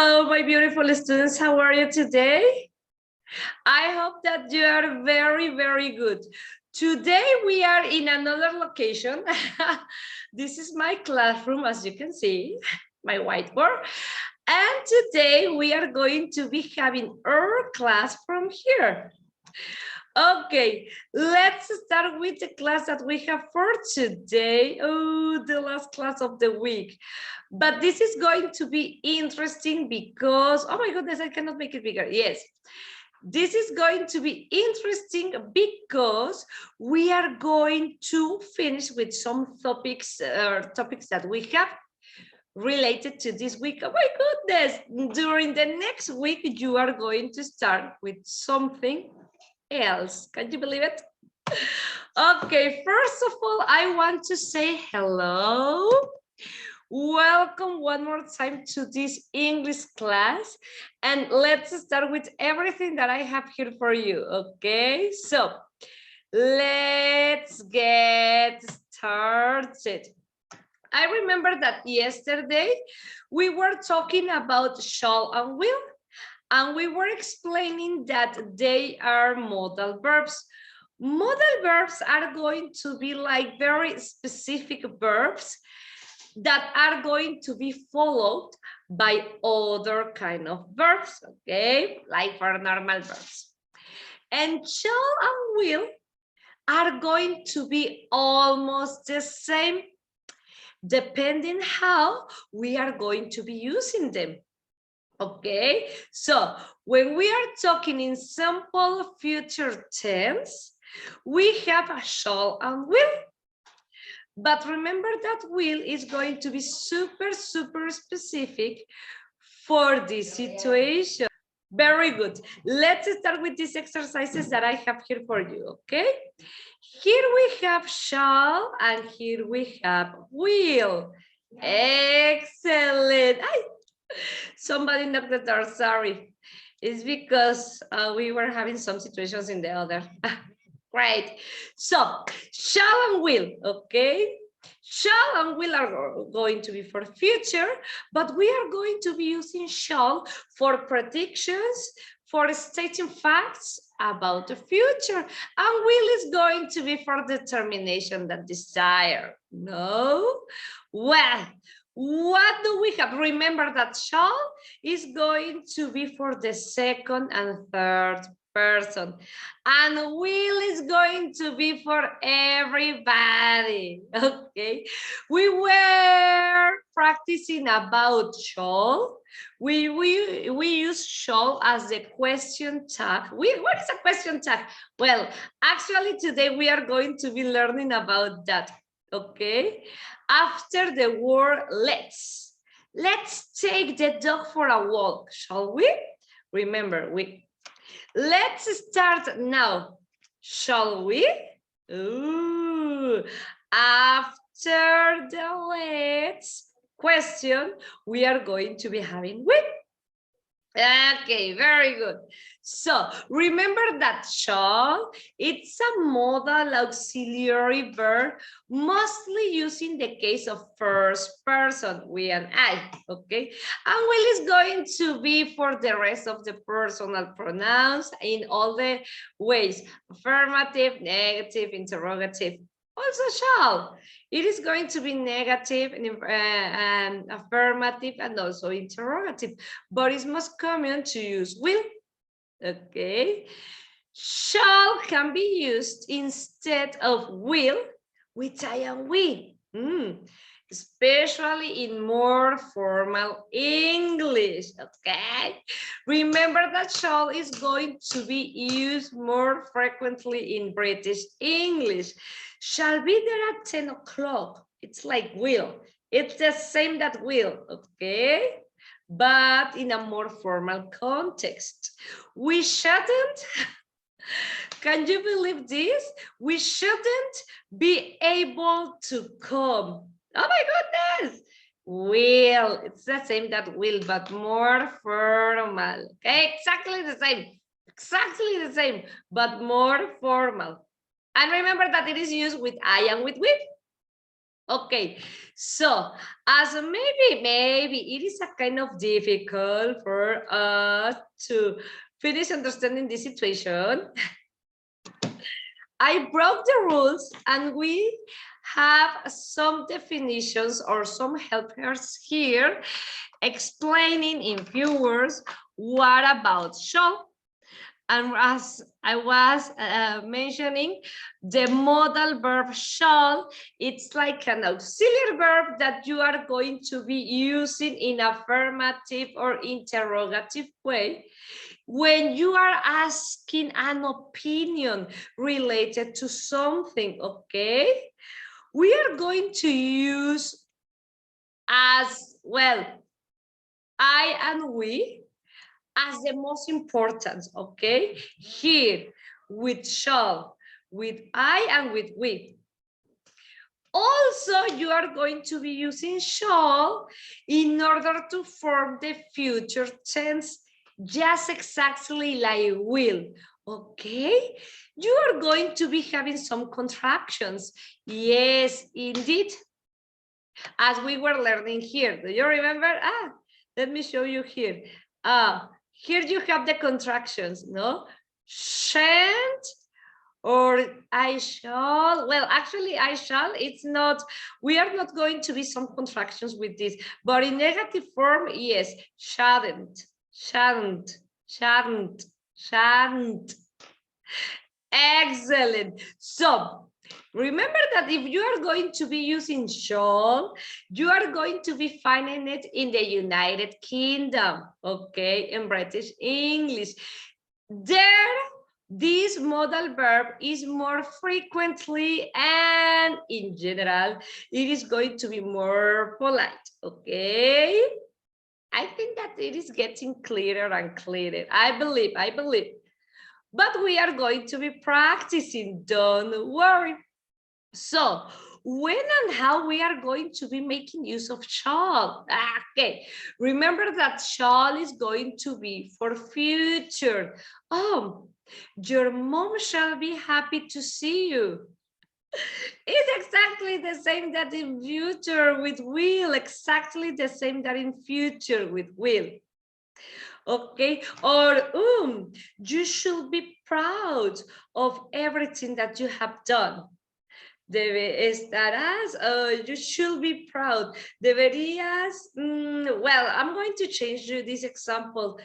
Hello, my beautiful students. How are you today? I hope that you are very, very good. Today we are in another location. This is my classroom, as you can see, my whiteboard. And today we are going to be having our class from here. Okay, let's start with the class that we have for today. Oh, the last class of the week. But this is going to be interesting because, oh my goodness, I cannot make it bigger. Yes, this is going to be interesting because we are going to finish with some topics that we have related to this week. Oh my goodness, during the next week, you are going to start with something else. Can you believe it? Okay, first of all, I want to say hello. Welcome one more time to this English class. And let's start with everything that I have here for you, okay? So, let's get started. I remember that yesterday we were talking about shall and will. And we were explaining that they are modal verbs. Modal verbs are going to be like very specific verbs that are going to be followed by other kind of verbs, okay? Like for normal verbs. And shall and will are going to be almost the same, depending how we are going to be using them. Okay, so when we are talking in simple future tense, we have a shall and will. But remember that will is going to be super, super specific for this situation. Very good. Let's start with these exercises that I have here for you, okay? Here we have shall and here we have will. Excellent. Somebody knocked the door, sorry. It's because we were having some situations in the other. Great. So, shall and will, okay? Shall and will are going to be for future, but we are going to be using shall for predictions, for stating facts about the future. And will is going to be for determination, that desire. No? Well, what do we have? Remember that shall is going to be for the second and third person. And will is going to be for everybody. Okay. We were practicing about shall. We use shall as the question tag. What is a question tag? Well, actually today we are going to be learning about that. Okay. After the word let's take the dog for a walk, shall we? Remember, let's start now, shall we? Ooh. After the let's question, we are going to be having with. Okay, very good. So remember that shall, it's a modal auxiliary verb, mostly used in the case of first person, we and I, okay? And will is going to be for the rest of the personal pronouns in all the ways, affirmative, negative, interrogative. Also shall. It is going to be negative and affirmative and also interrogative, but it's most common to use will. Okay. Shall can be used instead of will with I and we. Especially in more formal English, okay? Remember that shall is going to be used more frequently in British English. Shall be there at 10 o'clock. It's like will. It's the same that will, okay? But in a more formal context. We shouldn't, can you believe this? We shouldn't be able to come. Oh my goodness. Will, it's the same that will, but more formal. Okay, exactly the same, but more formal. And remember that it is used with I and with we. Okay, so as maybe it is a kind of difficult for us to finish understanding this situation. I broke the rules and we have some definitions or some helpers here explaining in few words what about shall. And as I was mentioning, the modal verb shall, it's like an auxiliary verb that you are going to be using in affirmative or interrogative way when you are asking an opinion related to something, okay? We are going to use as well, I and we as the most important, okay? Here, with shall, with I and with we. Also, you are going to be using shall in order to form the future tense, just exactly like will, okay? You are going to be having some contractions. Yes, indeed. As we were learning here, do you remember? Let me show you here. Here you have the contractions, no? Shan't or I shall. Well, actually, I shall, it's not, we are not going to be some contractions with this, but in negative form, yes, shouldn't, shouldn't, shouldn't, shouldn't. Excellent. So remember that if you are going to be using shall, you are going to be finding it in the United Kingdom, okay, in British English. There, this modal verb is more frequently and in general, it is going to be more polite, okay? I think that it is getting clearer and clearer. I believe. But we are going to be practicing, don't worry. So, when and how we are going to be making use of shall? Okay, remember that shall is going to be for future. Oh, your mom shall be happy to see you. It's exactly the same that in future with will, exactly the same that in future with will. Okay, or you should be proud of everything that you have done. Estarás, you should be proud. Deberías, well, I'm going to change you this example.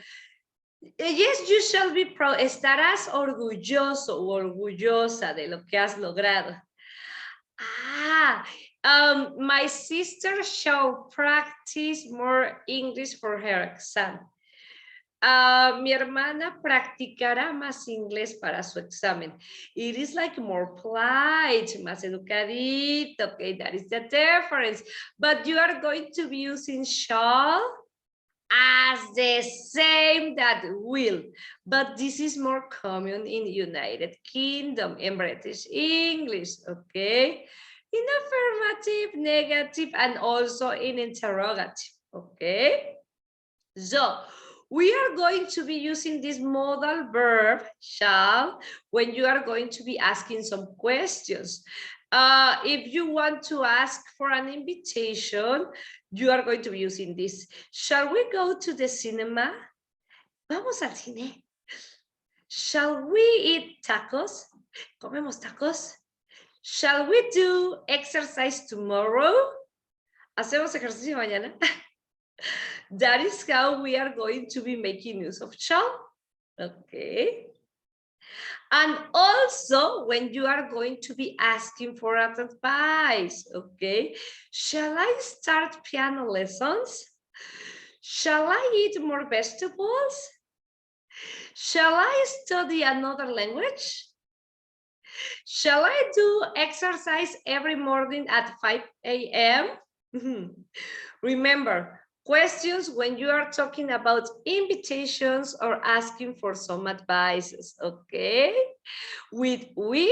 Yes, you shall be proud. Estarás orgulloso o orgullosa de lo que has logrado. My sister shall practice more English for her exam. Mi hermana practicará más inglés para su examen. It is like more polite, más educadito. Okay, that is the difference. But you are going to be using shall as the same that will. But this is more common in United Kingdom, in British English, okay? In affirmative, negative, and also in interrogative, okay? So, we are going to be using this modal verb, shall, when you are going to be asking some questions. If you want to ask for an invitation, you are going to be using this. Shall we go to the cinema? Vamos al cine. Shall we eat tacos? ¿Comemos tacos? Shall we do exercise tomorrow? ¿Hacemos ejercicio mañana? That is how we are going to be making use of shall, okay? And also when you are going to be asking for advice, okay? Shall I start piano lessons? Shall I eat more vegetables? Shall I study another language? Shall I do exercise every morning at 5 a.m.? Remember, questions when you are talking about invitations or asking for some advices, okay? With we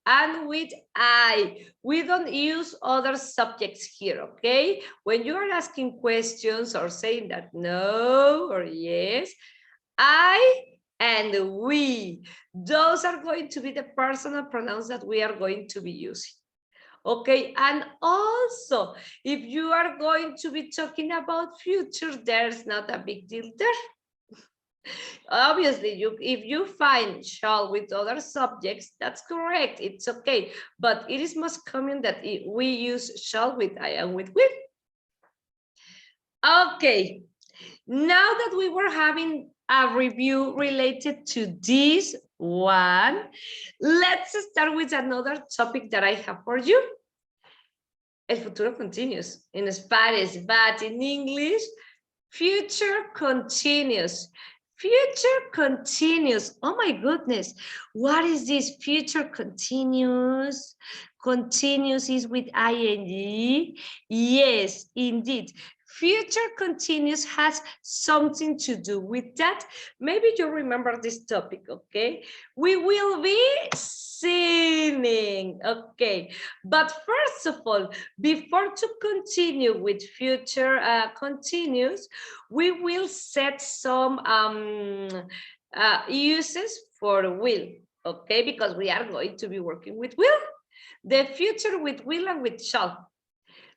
and with I. We don't use other subjects here, okay? When you are asking questions or saying that no or yes, I and we. Those are going to be the personal pronouns that we are going to be using. Okay, and also, if you are going to be talking about future, there's not a big deal there. Obviously, if you find shall with other subjects, that's correct, it's okay. But it is most common that we use shall with I and with will. Okay, now that we were having a review related to this one, let's start with another topic that I have for you. El futuro continuous in Spanish, but in English, future continuous. Future continuous. Oh my goodness. What is this future continuous? Continuous is with ing. Yes, indeed. Future continuous has something to do with that. Maybe you remember this topic, okay? We will be singing, okay? But first of all, before to continue with future continuous, we will set some uses for will, okay? Because we are going to be working with will. The future with will and with shall.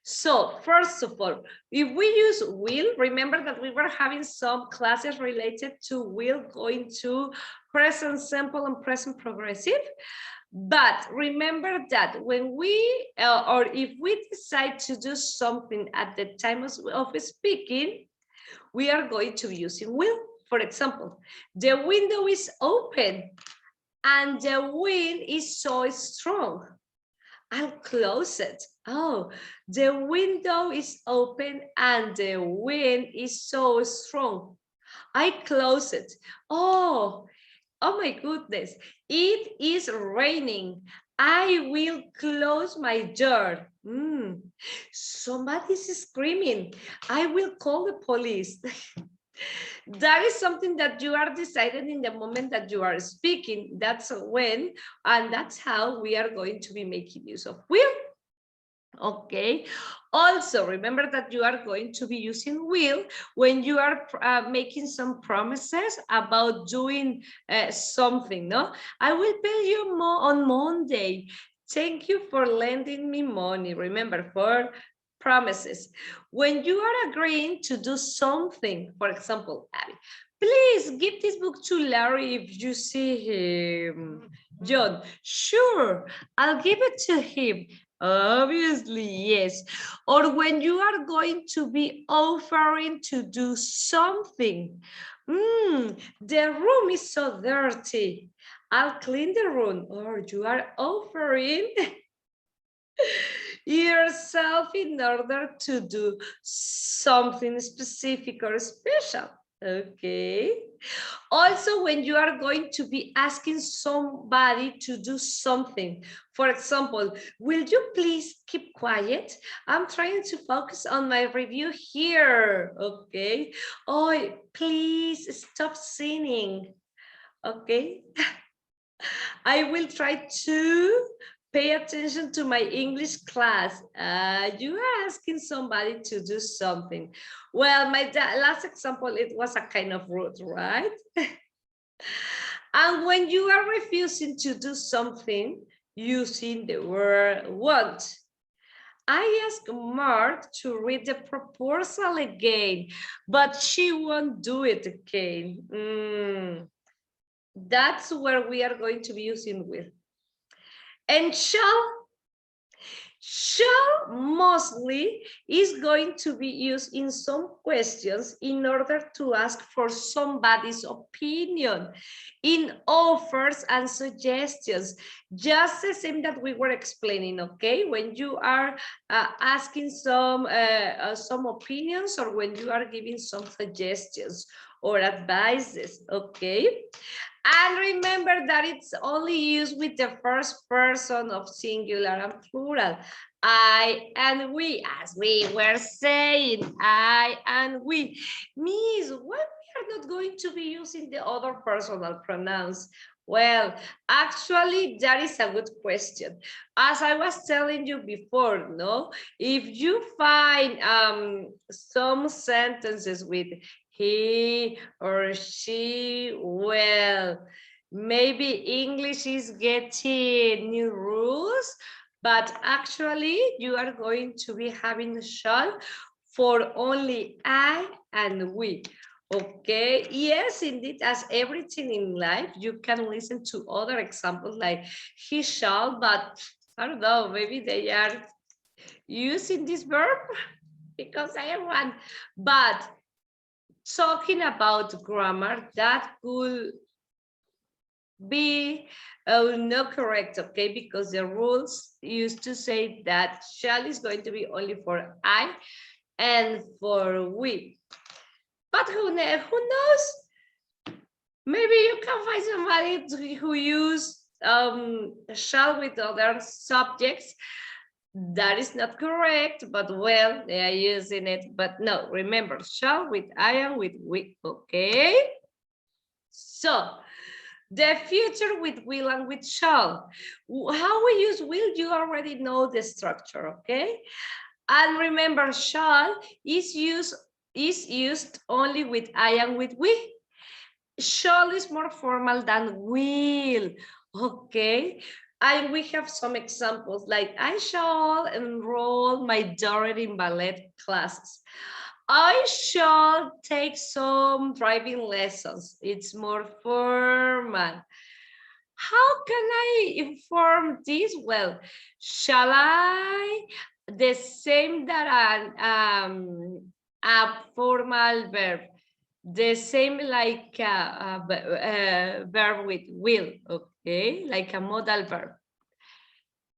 So first of all, if we use will, remember that we were having some classes related to will going to present simple and present progressive. But remember that when we, or if we decide to do something at the time of speaking, we are going to be using will. For example, the window is open and the wind is so strong. I'll close it. Oh, the window is open and the wind is so strong. I close it. Oh my goodness, it is raining. I will close my door. Somebody's screaming. I will call the police. That is something that you are deciding in the moment that you are speaking. That's when, and that's how we are going to be making use of will. Okay, also remember that you are going to be using will when you are making some promises about doing something. No, I will pay you more on Monday. Thank you for lending me money. Remember, for promises. When you are agreeing to do something, for example, Abby, please give this book to Larry if you see him. John, sure, I'll give it to him. Obviously, yes. Or when you are going to be offering to do something. The room is so dirty. I'll clean the room. Or you are offering yourself in order to do something specific or special. Okay. Also, when you are going to be asking somebody to do something, for example, will you please keep quiet? I'm trying to focus on my review here. Okay. Oh, please stop singing. Okay. I will try to pay attention to my English class. You are asking somebody to do something. Well, my last example, it was a kind of rude, right? And when you are refusing to do something using the word want, I asked Mark to read the proposal again, but she won't do it again. That's where we are going to be using will. And shall mostly is going to be used in some questions in order to ask for somebody's opinion, in offers and suggestions, just the same that we were explaining. Okay, when you are asking some opinions, or when you are giving some suggestions or advices. Okay. And remember that it's only used with the first person of singular and plural. I and we, as we were saying, I and we. Miss, why we are not going to be using the other personal pronouns? Well, actually, that is a good question. As I was telling you before, no, if you find some sentences with he or she, well, maybe English is getting new rules, but actually you are going to be having shall for only I and we. Okay, yes, indeed, as everything in life, you can listen to other examples like he shall, but I don't know, maybe they are using this verb because I am one. But talking about grammar, that could be not correct, okay? Because the rules used to say that shall is going to be only for I and for we. But who knows? Maybe you can find somebody who use shall with other subjects. That is not correct, but well, they are using it. But no, remember, shall with I and with we, okay? So, the future with will and with shall. How we use will, you already know the structure, okay? And remember, shall is used only with I and with we. Shall is more formal than will, okay? And we have some examples like I shall enroll my daughter in ballet classes. I shall take some driving lessons. It's more formal. How can I inform this? Well, shall I? The same that a formal verb. The same like a verb with will, okay? Like a modal verb.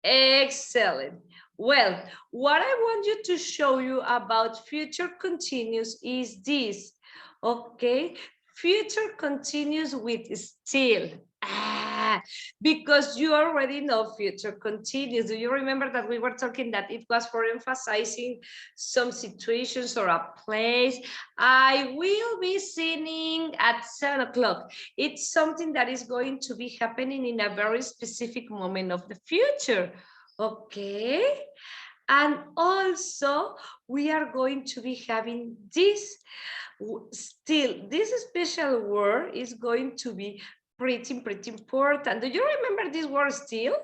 Excellent. Well, what I want you to show you about future continuous is this, okay? Future continuous with still. Because you already know future continuous. Do you remember that we were talking that it was for emphasizing some situations or a place? I will be singing at 7 o'clock. It's something that is going to be happening in a very specific moment of the future. Okay. And also we are going to be having this still. This special word is going to be pretty important. Do you remember this word still?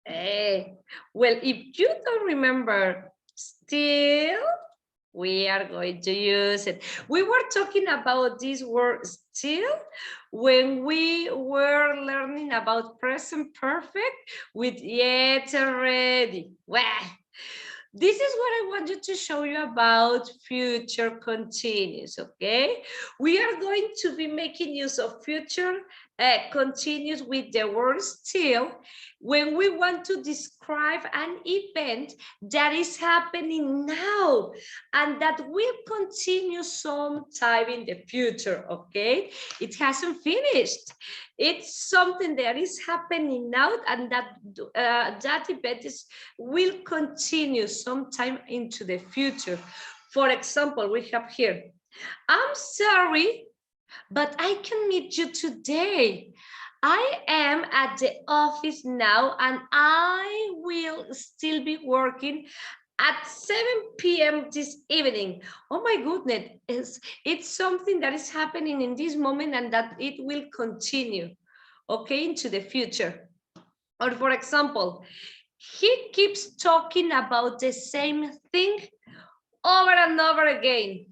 Well, if you don't remember still, we are going to use it. We were talking about this word still when we were learning about present perfect with yet already. Well, this is what I want you to show you about future continuous, okay? We are going to be making use of future continuous with the word still when we want to describe an event that is happening now and that will continue sometime in the future, okay? It hasn't finished. It's something that is happening now and that that event will continue sometime into the future. For example, we have here, I'm sorry, but I can meet you today. I am at the office now and I will still be working at 7 p.m. this evening. Oh my goodness, it's something that is happening in this moment and that it will continue, okay, into the future. Or for example, he keeps talking about the same thing over and over again.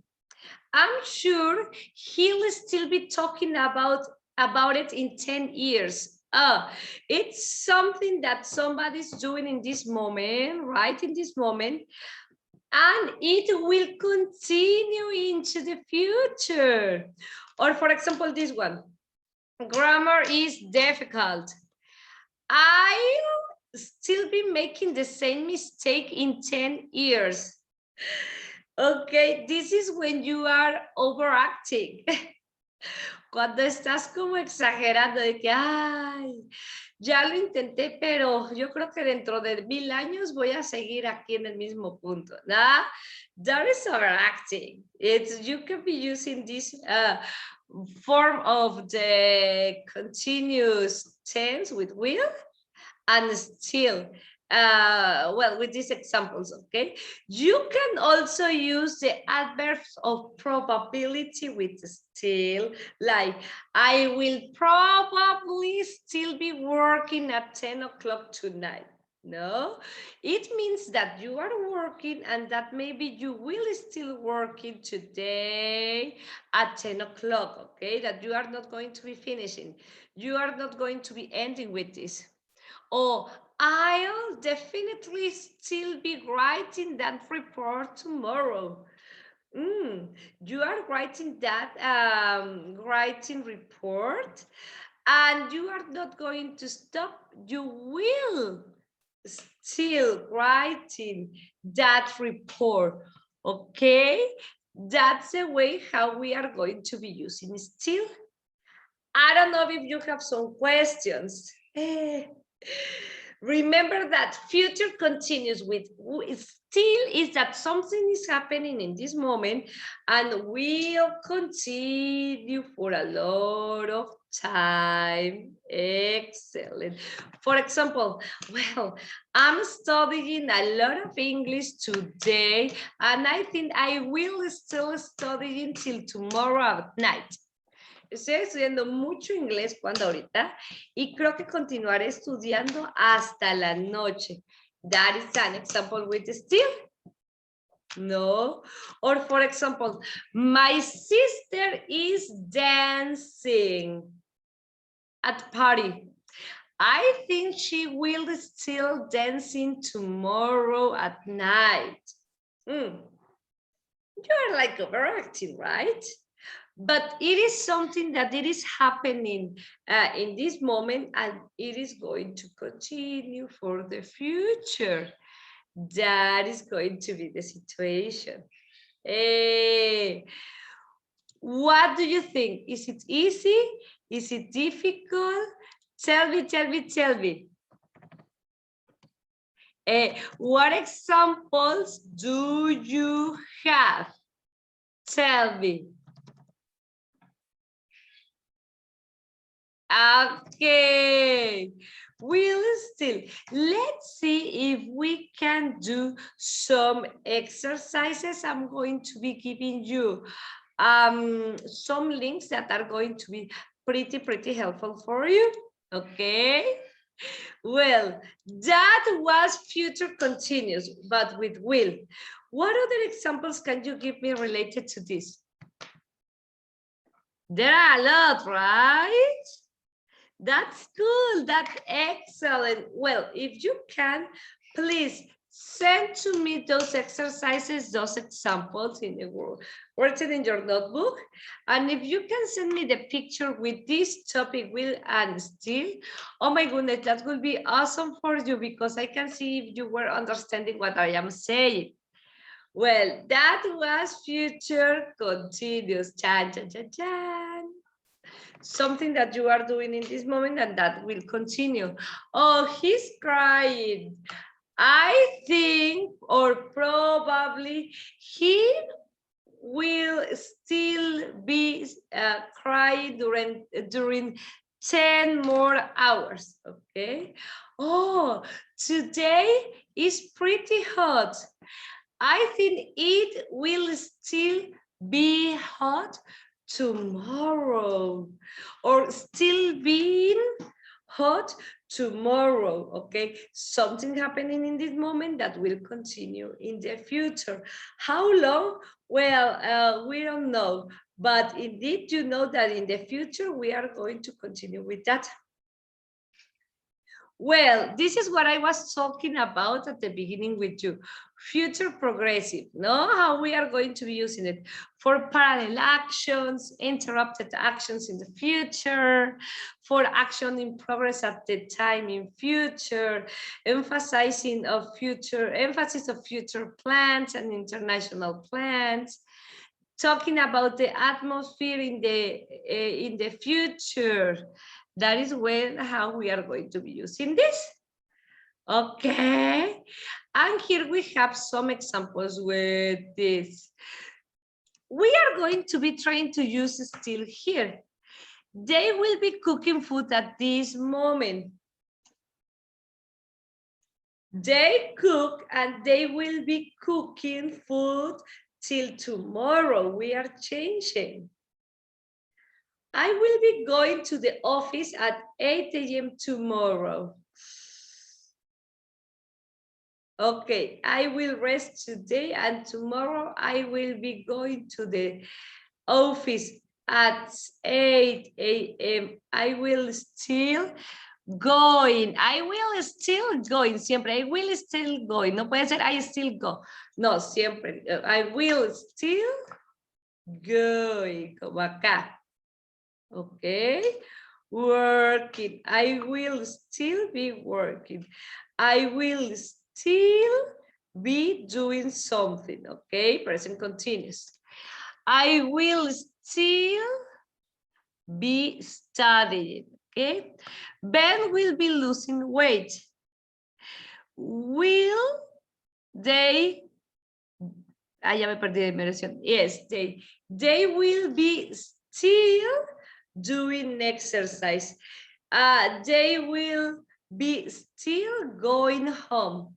I'm sure he'll still be talking about it in 10 years. It's something that somebody's doing in this moment, right in this moment, and it will continue into the future. Or for example, this one, grammar is difficult. I'll still be making the same mistake in 10 years. Okay, this is when you are overacting. Cuando estás como exagerando de que, ay, ya lo intenté, pero yo creo que dentro de 1000 años voy a seguir aquí en el mismo punto. ¿No? That is overacting. You can be using this form of the continuous tense with will and still. Well, with these examples, okay? You can also use the adverbs of probability with still, like, I will probably still be working at 10 o'clock tonight. No, it means that you are working and that maybe you will still working today at 10 o'clock, okay? That you are not going to be finishing. You are not going to be ending with this. Or I'll definitely still be writing that report tomorrow. You are writing that writing report and you are not going to stop. You will still writing that report, okay? That's the way how we are going to be using still. I don't know if you have some questions. Remember that future continues with still is that something is happening in this moment and will continue for a lot of time. Excellent. For example, well, I'm studying a lot of English today and I think I will still study until tomorrow at night. Estoy estudiando mucho inglés cuando ahorita y creo que continuaré estudiando hasta la noche. That is an example with still. No. Or for example, my sister is dancing at party. I think she will still dancing tomorrow at night. You are like overacting, right? But it is something that it is happening in this moment and it is going to continue for the future. That is going to be the situation. What do you think? Is it easy? Is it difficult? Tell me, tell me, tell me. What examples do you have? Tell me. Okay, we'll still, let's see if we can do some exercises. I'm going to be giving you some links that are going to be pretty helpful for you. Okay, well, that was future continuous, but with will. What other examples can you give me related to this? There are a lot, right? That's cool. That's excellent. Well, if you can, please send to me those exercises, those examples in the written in your notebook. And if you can send me the picture with this topic, will and still, oh my goodness, that will be awesome for you because I can see if you were understanding what I am saying. Well, that was future continuous. Chan, chan, chan, chan. Something that you are doing in this moment and that will continue. Oh, he's crying. I think, or probably, he will still be crying during 10 more hours, okay? Oh, today is pretty hot. I think it will still be hot tomorrow or still being hot tomorrow. Okay, something happening in this moment that will continue in the future. How long? Well, we don't know, but indeed you know that in the future we are going to continue with that. Well, this is what I was talking about at the beginning with you. Future progressive, no? How we are going to be using it for parallel actions, interrupted actions in the future, for action in progress at the time in future, emphasis of future plans and international plans, talking about the atmosphere in the future. That is how we are going to be using this. Okay, and here we have some examples with this. We are going to be trying to use still here. They will be cooking food at this moment. They cook and they will be cooking food till tomorrow. We are changing. I will be going to the office at 8 a.m. tomorrow. Okay, I will rest today and tomorrow I will be going to the office at 8 a.m. I will still going. I will still going. Siempre. I will still going. No puede ser I still go. No, siempre. I will still going. Como acá. Okay. Working. I will still be working. I will still be doing something. Okay. Present continuous. I will still be studying. Okay. Ben will be losing weight. Will they? Ah, ya me perdí de inmersión. Yes, they will be still doing exercise. They will be still going home.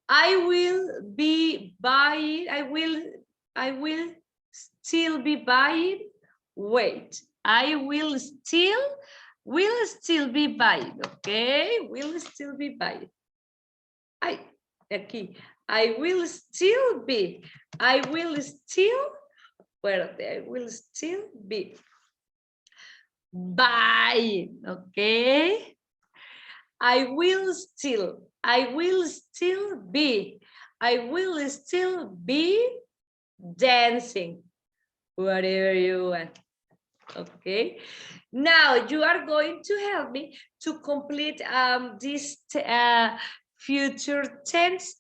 I will be buying. I will still be buying. Wait, I will still be buying. Okay, will still be buying. Aquí. I will still be. I will still. I will still be buying. Okay. I will still be. I will still be dancing. Whatever you want. Okay. Now you are going to help me to complete this future tense,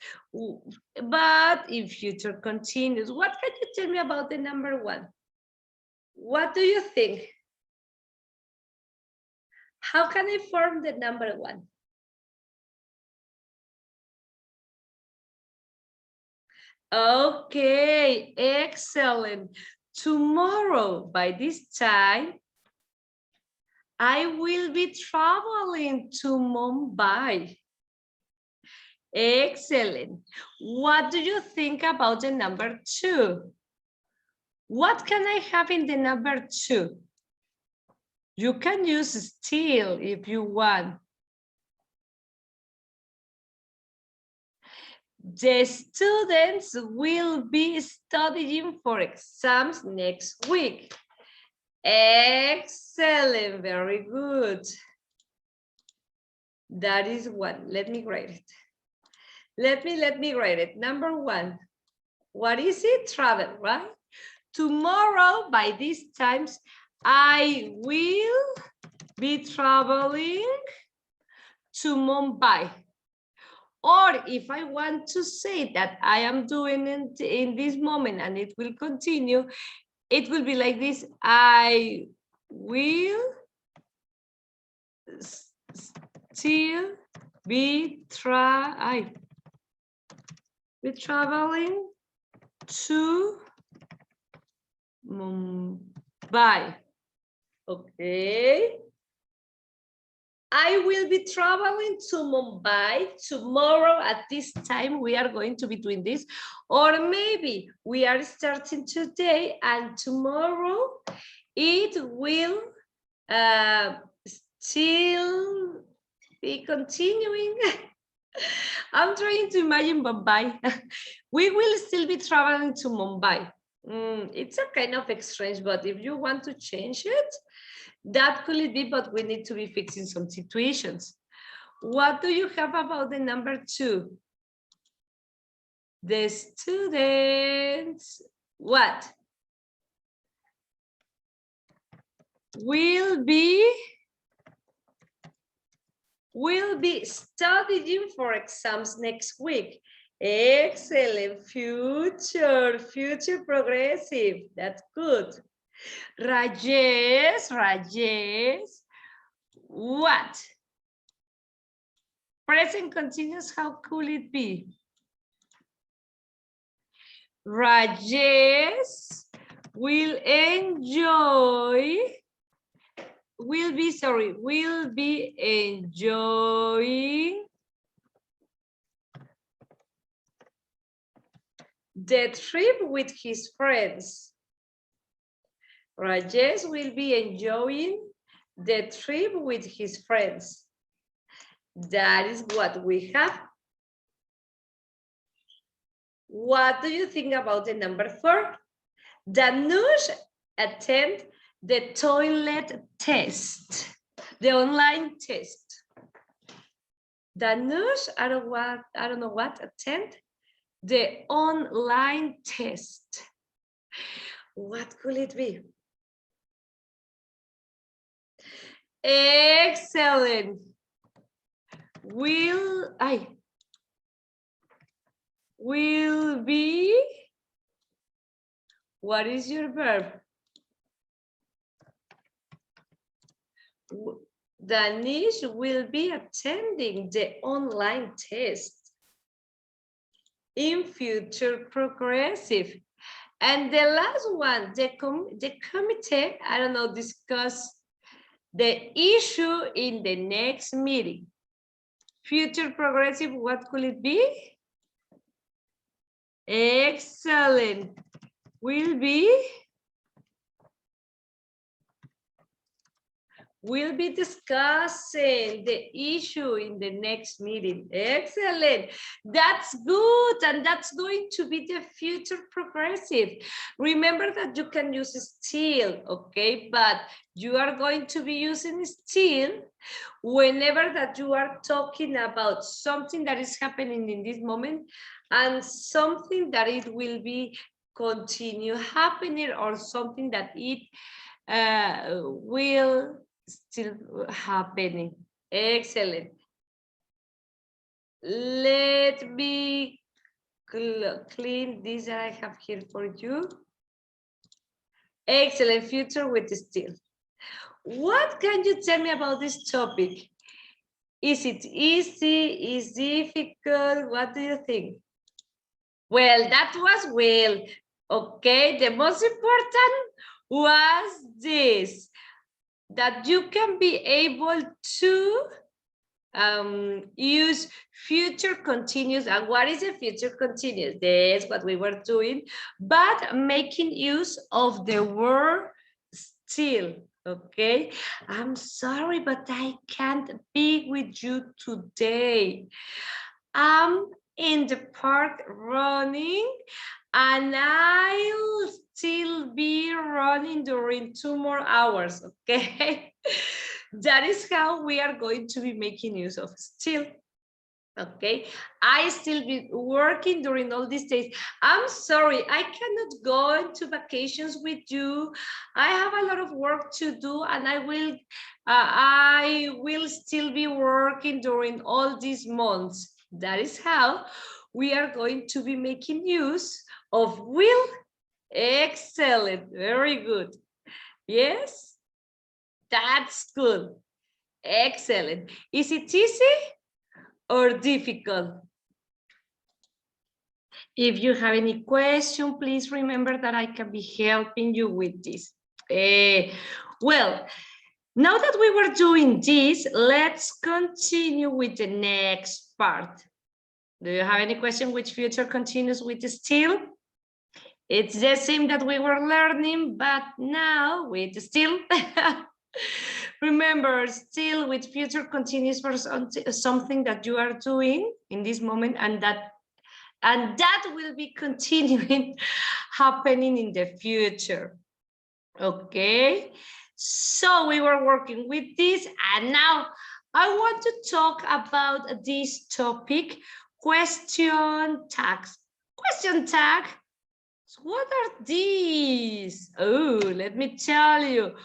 but in future continuous. What can you tell me about the number one? What do you think? How can I form the number one? Okay, excellent. Tomorrow, by this time, I will be traveling to Mumbai. Excellent. What do you think about the number two? What can I have in the number two? You can use still if you want. The students will be studying for exams next week. Excellent, very good. That is one. Let me write it. Let me write it. Number one. What is it? Travel, right? Tomorrow, by these times, I will be traveling to Mumbai. Or if I want to say that I am doing it in this moment and it will continue, it will be like this. I will still be traveling to Mumbai. Okay. I will be traveling to Mumbai tomorrow at this time. We are going to be doing this. Or maybe we are starting today and tomorrow it will still be continuing. I'm trying to imagine Mumbai. We will still be traveling to Mumbai. It's a kind of strange, but if you want to change it, that could it be, but we need to be fixing some situations. What do you have about the number two? The students, what? Will be studying for exams next week. Excellent. Future progressive. That's good. Rajesh, what? Present continuous, how could it be? Rajesh will be enjoying the trip with his friends. Rajesh will be enjoying the trip with his friends. That is what we have. What do you think about the number 4? Danush attend the toilet test, the online test. Danush, I don't know what, attend the online test. What could it be? Excellent. Will be, what is your verb? Danish will be attending the online test in future progressive. And the last one, the committee, I don't know, discuss the issue in the next meeting. Future progressive, what could it be? Excellent. Will be discussing the issue in the next meeting. Excellent. That's good. And that's going to be the future progressive. Remember that you can use still, okay? But you are going to be using still whenever that you are talking about something that is happening in this moment and something that it will be continue happening, or something that it will still happening. Excellent. Let me clean this that I have here for you. Excellent. Future with still. What can you tell me about this topic? Is it easy? Is difficult? What do you think? Well, that was well. Okay, the most important was this, that you can be able to use future continuous. And what is a future continuous? That's what we were doing, but making use of the word still. Okay, I'm sorry, but I can't be with you today. I'm in the park running, and I'll still be running during 2 more hours, okay? That is how we are going to be making use of still. Okay, I still be working during all these days. I'm sorry, I cannot go into vacations with you. I have a lot of work to do, and I will still be working during all these months. That is how we are going to be making use of will. Excellent, very good. Yes, that's good. Excellent. Is it easy or difficult? If you have any question, please remember that I can be helping you with this. Well, now that we were doing this, let's continue with the next part. Do you have any question which future continues with still? It's the same that we were learning, but now with still. Remember, still with future continues for something that you are doing in this moment, and that will be continuing happening in the future. Okay, so we were working with this, and now I want to talk about this topic, question tags. Question tag. What are these? Oh, let me tell you.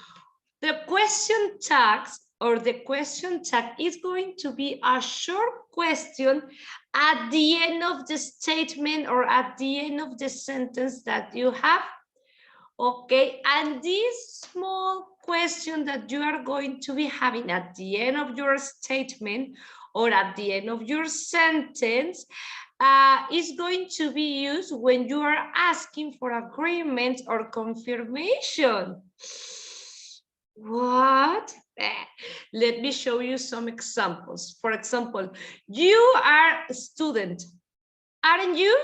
The question tags, or the question tag, is going to be a short question at the end of the statement or at the end of the sentence that you have. Okay, and this small question that you are going to be having at the end of your statement or at the end of your sentence is going to be used when you are asking for agreement or confirmation. What? Let me show you some examples. For example, you are a student, aren't you?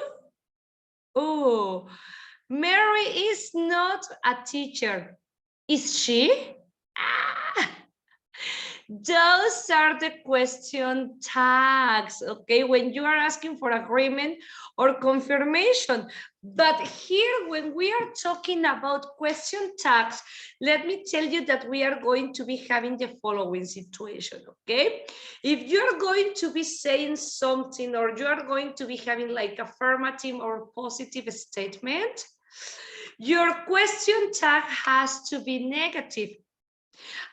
Oh, Mary is not a teacher. Is she? Those are the question tags, okay, when you are asking for agreement or confirmation. But here, when we are talking about question tags, let me tell you that we are going to be having the following situation, okay? If you're going to be saying something, or you are going to be having like affirmative or positive statement, your question tag has to be negative.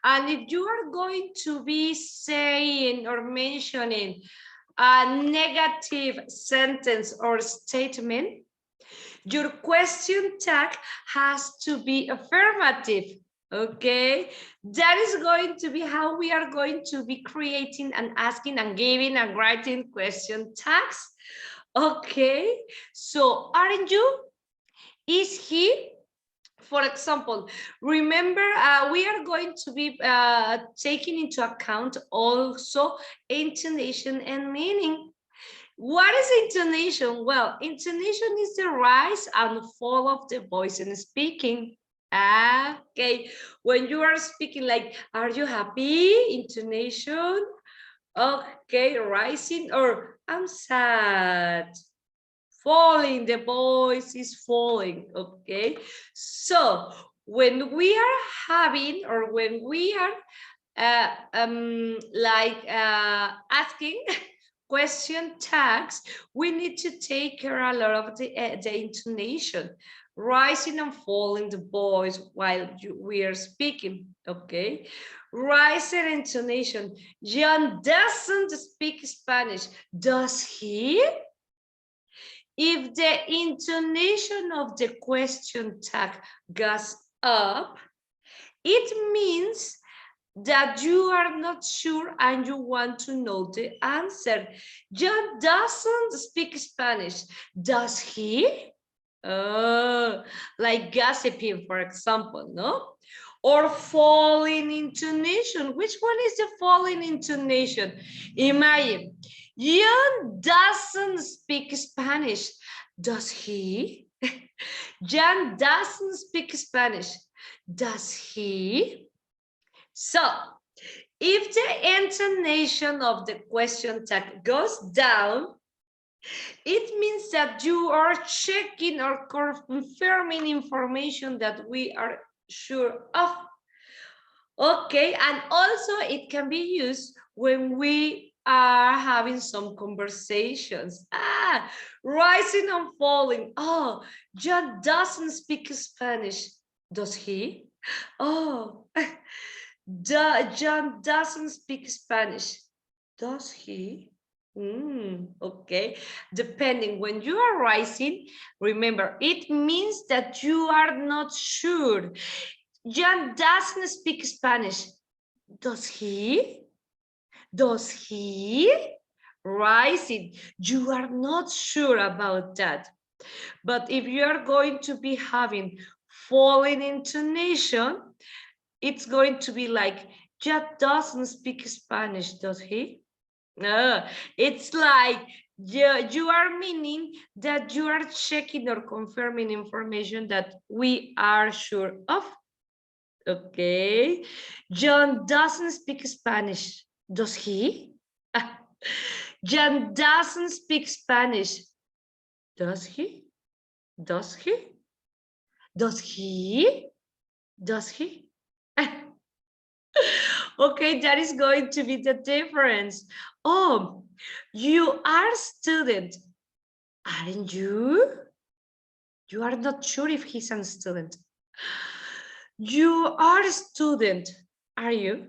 And if you are going to be saying or mentioning a negative sentence or statement, your question tag has to be affirmative. Okay, that is going to be how we are going to be creating and asking and giving and writing question tags. Okay, so aren't you? Is he? For example, remember, we are going to be taking into account also intonation and meaning. What is intonation? Well, intonation is the rise and fall of the voice in speaking. Okay, when you are speaking, like, are you happy? Intonation. Okay, rising, or I'm sad. Falling, the voice is falling. Okay, so when we are having, or when we are asking question tags, we need to take care a lot of the intonation, rising and falling the voice while we are speaking. Okay, rising intonation. John doesn't speak Spanish, does he? If the intonation of the question tag goes up, it means that you are not sure and you want to know the answer. John doesn't speak Spanish, does he? Like gossiping, for example, no? Or falling intonation. Which one is the falling intonation? Imagine, John doesn't speak Spanish, does he? John doesn't speak Spanish, does he? So, if the intonation of the question tag goes down, it means that you are checking or confirming information that we are sure of. Okay, and also it can be used when we are having some conversations. Rising and falling. Oh, John doesn't speak Spanish, does he? Oh, John doesn't speak Spanish, does he? Okay, depending, when you are rising, remember, it means that you are not sure. John doesn't speak Spanish, does he? Does he? Rising, you are not sure about that. But if you are going to be having falling intonation, it's going to be like, John doesn't speak Spanish, does he? It's like you are meaning that you are checking or confirming information that we are sure of. Okay, John doesn't speak Spanish, does he? John doesn't speak Spanish, does he? Does he? Does he? Does he? Okay, that is going to be the difference. Oh, you are a student, aren't you? You are not sure if he's a student. You are a student, are you?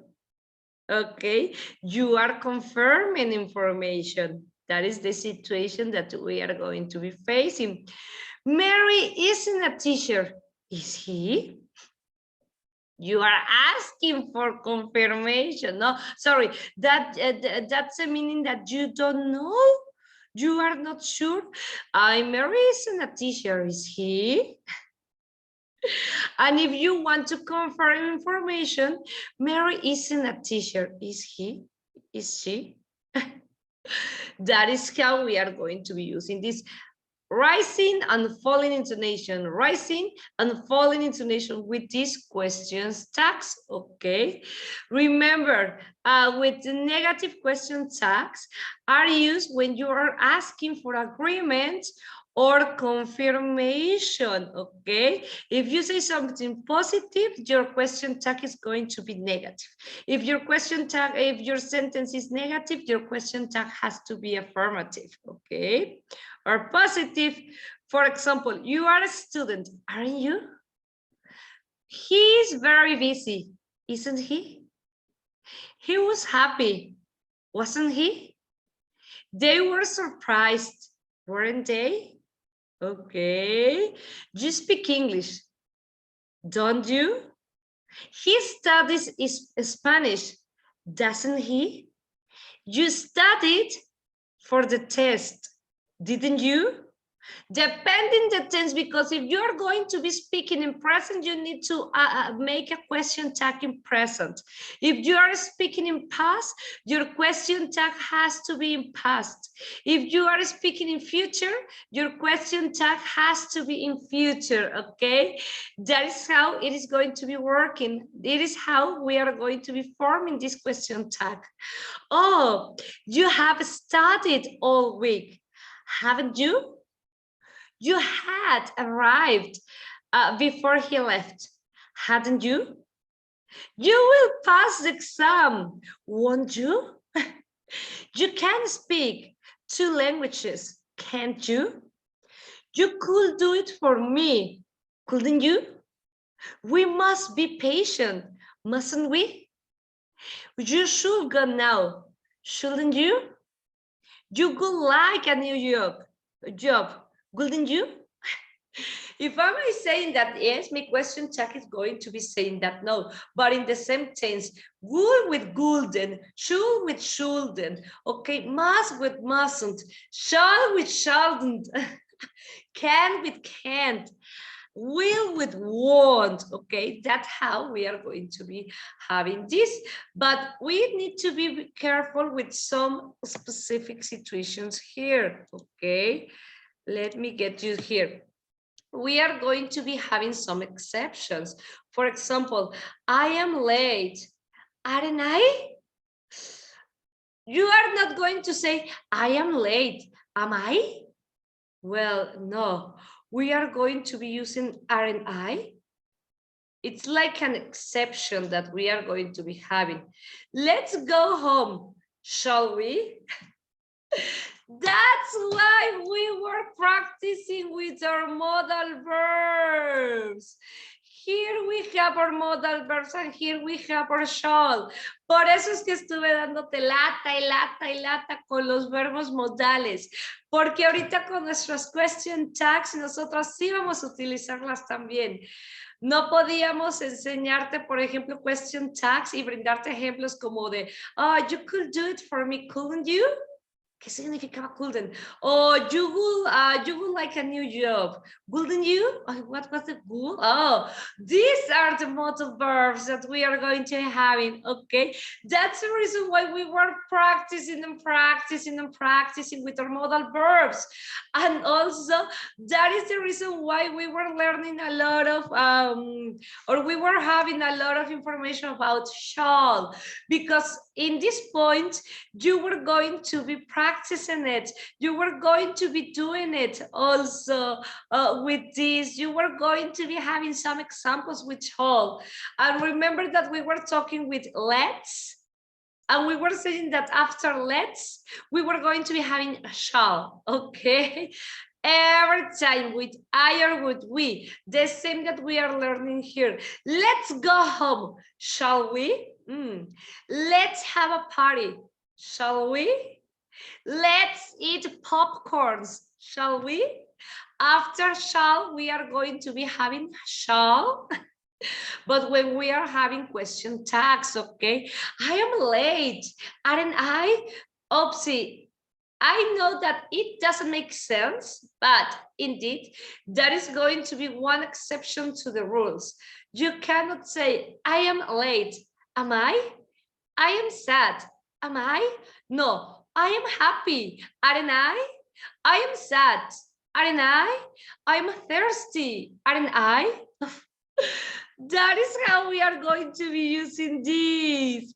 Okay, you are confirming information. That is the situation that we are going to be facing. Mary isn't a teacher, is he? You are asking for confirmation. No, sorry, that's a meaning that you don't know. You are not sure. Mary isn't a teacher, is he? And if you want to confirm information, Mary isn't a teacher, is he? Is she? That is how we are going to be using this rising and falling intonation, rising and falling intonation with these questions tags, okay? Remember, with the negative question tags are used when you are asking for agreement or confirmation, okay? If you say something positive, your question tag is going to be negative. If your question tag, if your sentence is negative, your question tag has to be affirmative, okay? Or positive. For example, you are a student, aren't you? He's very busy, isn't he? He was happy, wasn't he? They were surprised, weren't they? Okay. You speak English, don't you? He studies Spanish, doesn't he? You studied for the test, didn't you? Depending the tense, because if you're going to be speaking in present, you need to make a question tag in present. If you are speaking in past, your question tag has to be in past. If you are speaking in future, your question tag has to be in future, okay? That is how it is going to be working. It is how we are going to be forming this question tag. Oh, you have studied all week, haven't you? You had arrived before he left, hadn't you? You will pass the exam, won't you? You can speak 2 languages, can't you? You could do it for me, couldn't you? We must be patient, mustn't we? You should go now, shouldn't you? You would like a new job, wouldn't you? If I'm saying that yes, my question tag is going to be saying that no, but in the same tense, would with wouldn't, should with shouldn't, okay, must with mustn't, shall with shouldn't, can with can't, will with won't, okay? That's how we are going to be having this, but we need to be careful with some specific situations here, okay? Let me get you here. We are going to be having some exceptions. For example, I am late, aren't I? You are not going to say, I am late, am I? Well, no, we are going to be using aren't I? It's like an exception that we are going to be having. Let's go home, shall we? That's why we were practicing with our modal verbs. Here we have our modal verbs and here we have our shall. Por eso es que estuve dándote lata y lata y lata con los verbos modales. Porque ahorita con nuestras question tags nosotros sí vamos a utilizarlas también. No podíamos enseñarte, por ejemplo, question tags y brindarte ejemplos como de, oh, you could do it for me, couldn't you? ¿Qué significaba couldn't? Oh, you would like a new job, wouldn't you? Oh, what was the would? Oh, these are the modal verbs that we are going to be having, okay? That's the reason why we were practicing and practicing and practicing with our modal verbs. And also, that is the reason why we were learning a lot of, or we were having a lot of information about shall, because in this point, you were going to be practicing it. You were going to be doing it also with this. You were going to be having some examples with shall. And remember that we were talking with let's, and we were saying that after let's, we were going to be having a shall, okay? Every time with I or with we, the same that we are learning here. Let's go home, shall we? Let's have a party, shall we? Let's eat popcorns, shall we? After shall, we are going to be having shall. But when we are having question tags, okay? I am late, aren't I? Oopsie. I know that it doesn't make sense, but indeed, that is going to be one exception to the rules. You cannot say, I am late, am I? I am sad, am I? No, I am happy, aren't I? I am sad, Aren't I? I'm thirsty. Aren't I? That is how we are going to be using this.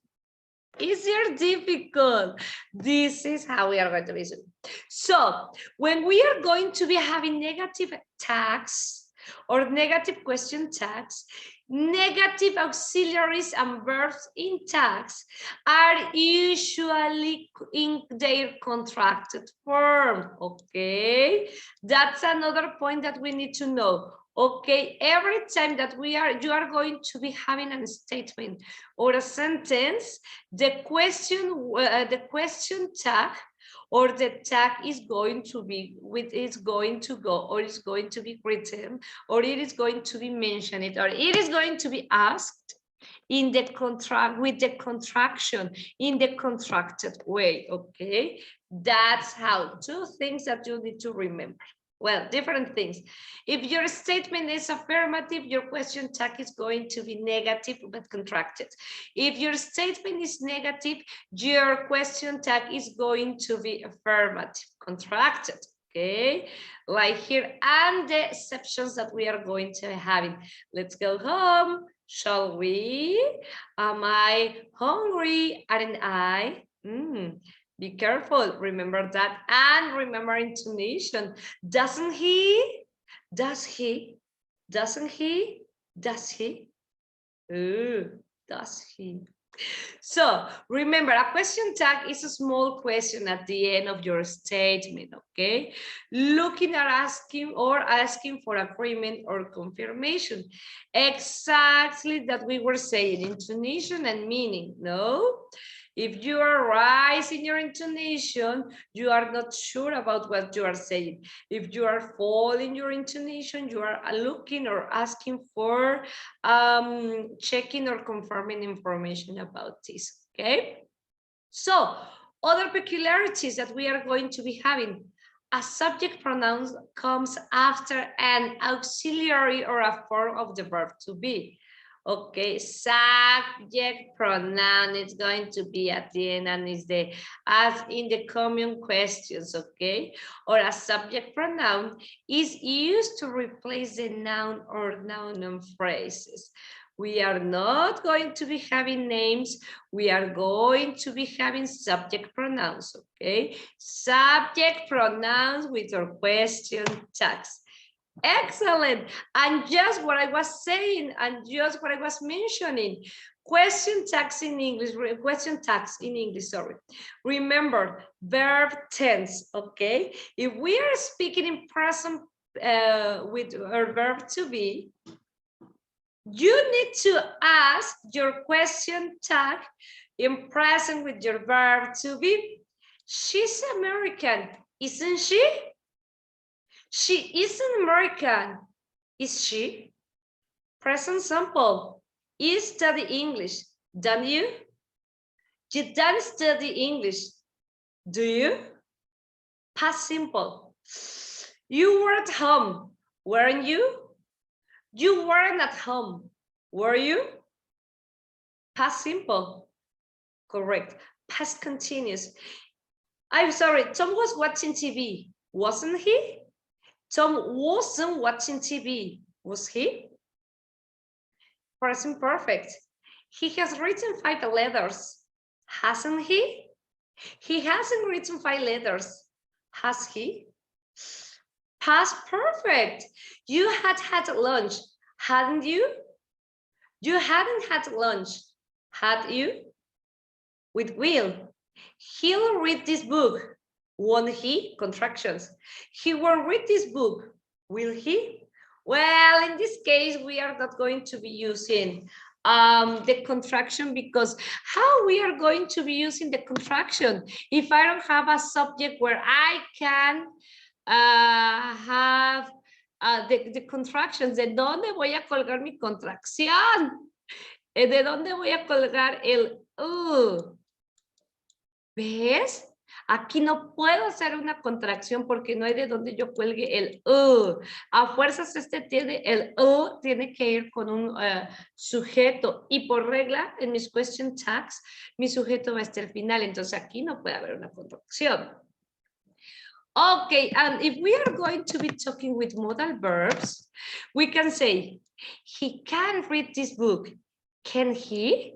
Easy or difficult? This is how we are going to be using. So when we are going to be having negative tags or negative question tags, negative auxiliaries and verbs in tags are usually in their contracted form. Okay, that's another point that we need to know. Okay, every time that you are going to be having a statement or a sentence, the question tag or the tag is going to be going to go, or it's going to be written, or it is going to be mentioned, or it is going to be asked in the contract with the contraction in the contracted way. Okay, that's how. Two things that you need to remember. Well, different things. If your statement is affirmative, your question tag is going to be negative but contracted. If your statement is negative, your question tag is going to be affirmative, contracted. Okay, like here, and the exceptions that we are going to have. Let's go home, shall we? Am I hungry? Aren't I? Be careful, remember that, and remember intonation. Doesn't he? Does he? Doesn't he? Does he? Ooh, does he? So remember, a question tag is a small question at the end of your statement, okay? Looking at asking for agreement or confirmation. Exactly that we were saying, intonation and meaning, no? If you are rising your intonation, you are not sure about what you are saying. If you are falling your intonation, you are looking or asking for checking or confirming information about this, okay? So, other peculiarities that we are going to be having. A subject pronoun comes after an auxiliary or a form of the verb to be. Okay, subject pronoun is going to be at the end and is the as in the common questions, okay? Or a subject pronoun is used to replace the noun or noun phrases. We are not going to be having names. We are going to be having subject pronouns, okay? Subject pronouns with your question tags. Excellent. And just what I was saying and just what I was mentioning, question tags in English, sorry. Remember, verb tense, okay? If we are speaking in present with our verb to be, you need to ask your question tag in present with your verb to be. She's American, isn't she? She isn't American, is she? Present simple. You study English, don't you? You don't study English, do you? Past simple. You were at home, weren't you? You weren't at home, were you? Past simple. Correct. Past continuous. I'm sorry, Tom was watching TV, wasn't he? Tom wasn't watching TV, was he? Present perfect. He has written 5 letters, hasn't he? He hasn't written 5 letters, has he? Past perfect. You had lunch, hadn't you? You hadn't had lunch, had you? With Will. He'll read this book, won't he? Contractions. He will read this book, will he? Well, in this case, we are not going to be using the contraction, because how we are going to be using the contraction if I don't have a subject where I can have the contractions. ¿De dónde voy a colgar mi contracción? ¿De dónde voy a colgar el ¿Ves? Aquí no puedo hacer una contracción porque no hay de donde yo cuelgue el A fuerzas tiene el tiene que ir con un sujeto, y por regla en mis question tags mi sujeto va a estar al final, entonces aquí no puede haber una contracción. Okay, and if we are going to be talking with modal verbs, we can say, he can read this book. Can he?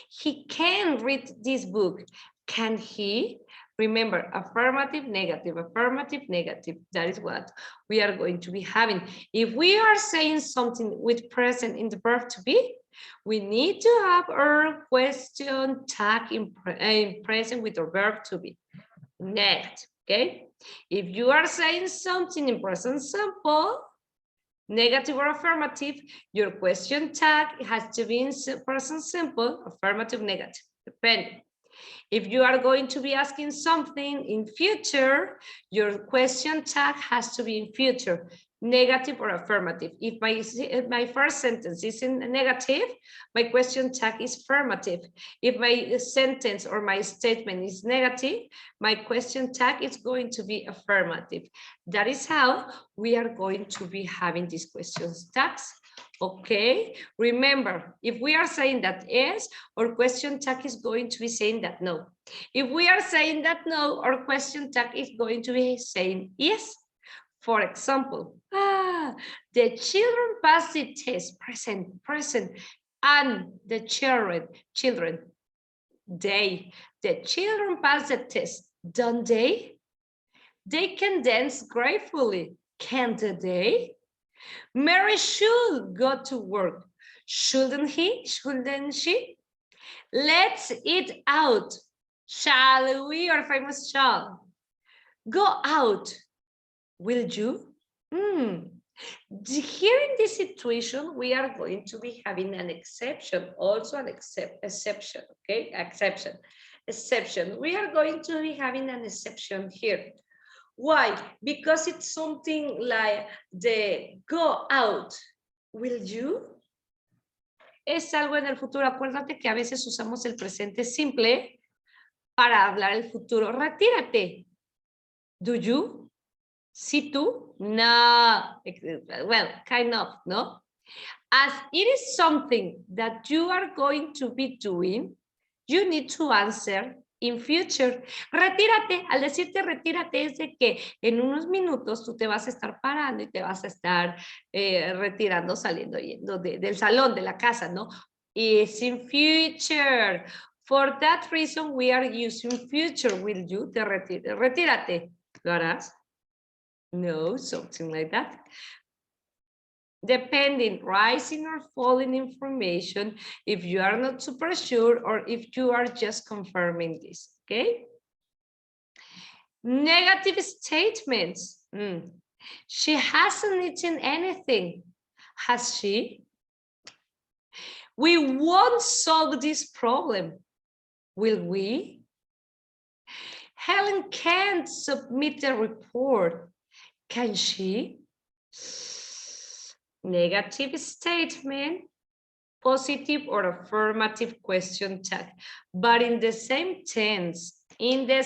He can read this book. Can he? Remember, affirmative, negative, affirmative, negative. That is what we are going to be having. If we are saying something with present in the verb to be, we need to have our question tag in present with the verb to be. Next, okay? If you are saying something in present simple, negative or affirmative, your question tag has to be in present simple, affirmative, negative, depending. If you are going to be asking something in future, your question tag has to be in future, negative or affirmative. If my first sentence is in negative, my question tag is affirmative. If my sentence or my statement is negative, my question tag is going to be affirmative. That is how we are going to be having these question tags. Okay, remember, if we are saying that yes, our question tag is going to be saying that no. If we are saying that no, our question tag is going to be saying yes. For example, the children passed the test, present, and the children, the children passed the test, don't they? They can dance gracefully, can't they? Mary should go to work. Shouldn't he? Shouldn't she? Let's eat out. Shall we? Our famous shall. Go out. Will you? Here in this situation, we are going to be having an exception, also an exception, okay? Exception. We are going to be having an exception here. Why? Because it's something like the go out. Will you? Es algo en el futuro. Acuérdate que a veces usamos el presente simple para hablar el futuro. Retírate. Do you? ¿Sí tú? No. Well, kind of, no? As it is something that you are going to be doing, you need to answer in future. Retírate. Al decirte retírate es de que en unos minutos tú te vas a estar parando y te vas a estar retirando, saliendo, yendo del salón, de la casa, ¿no? It's in future. For that reason, we are using future. Will you? Te retírate. ¿Lo harás? No, something like that. Depending, rising or falling information, if you are not super sure or if you are just confirming this, okay? Negative statements. She hasn't eaten anything, has she? We won't solve this problem, will we? Helen can't submit a report, can she? Negative statement, positive or affirmative question tag, but in the same tense, en el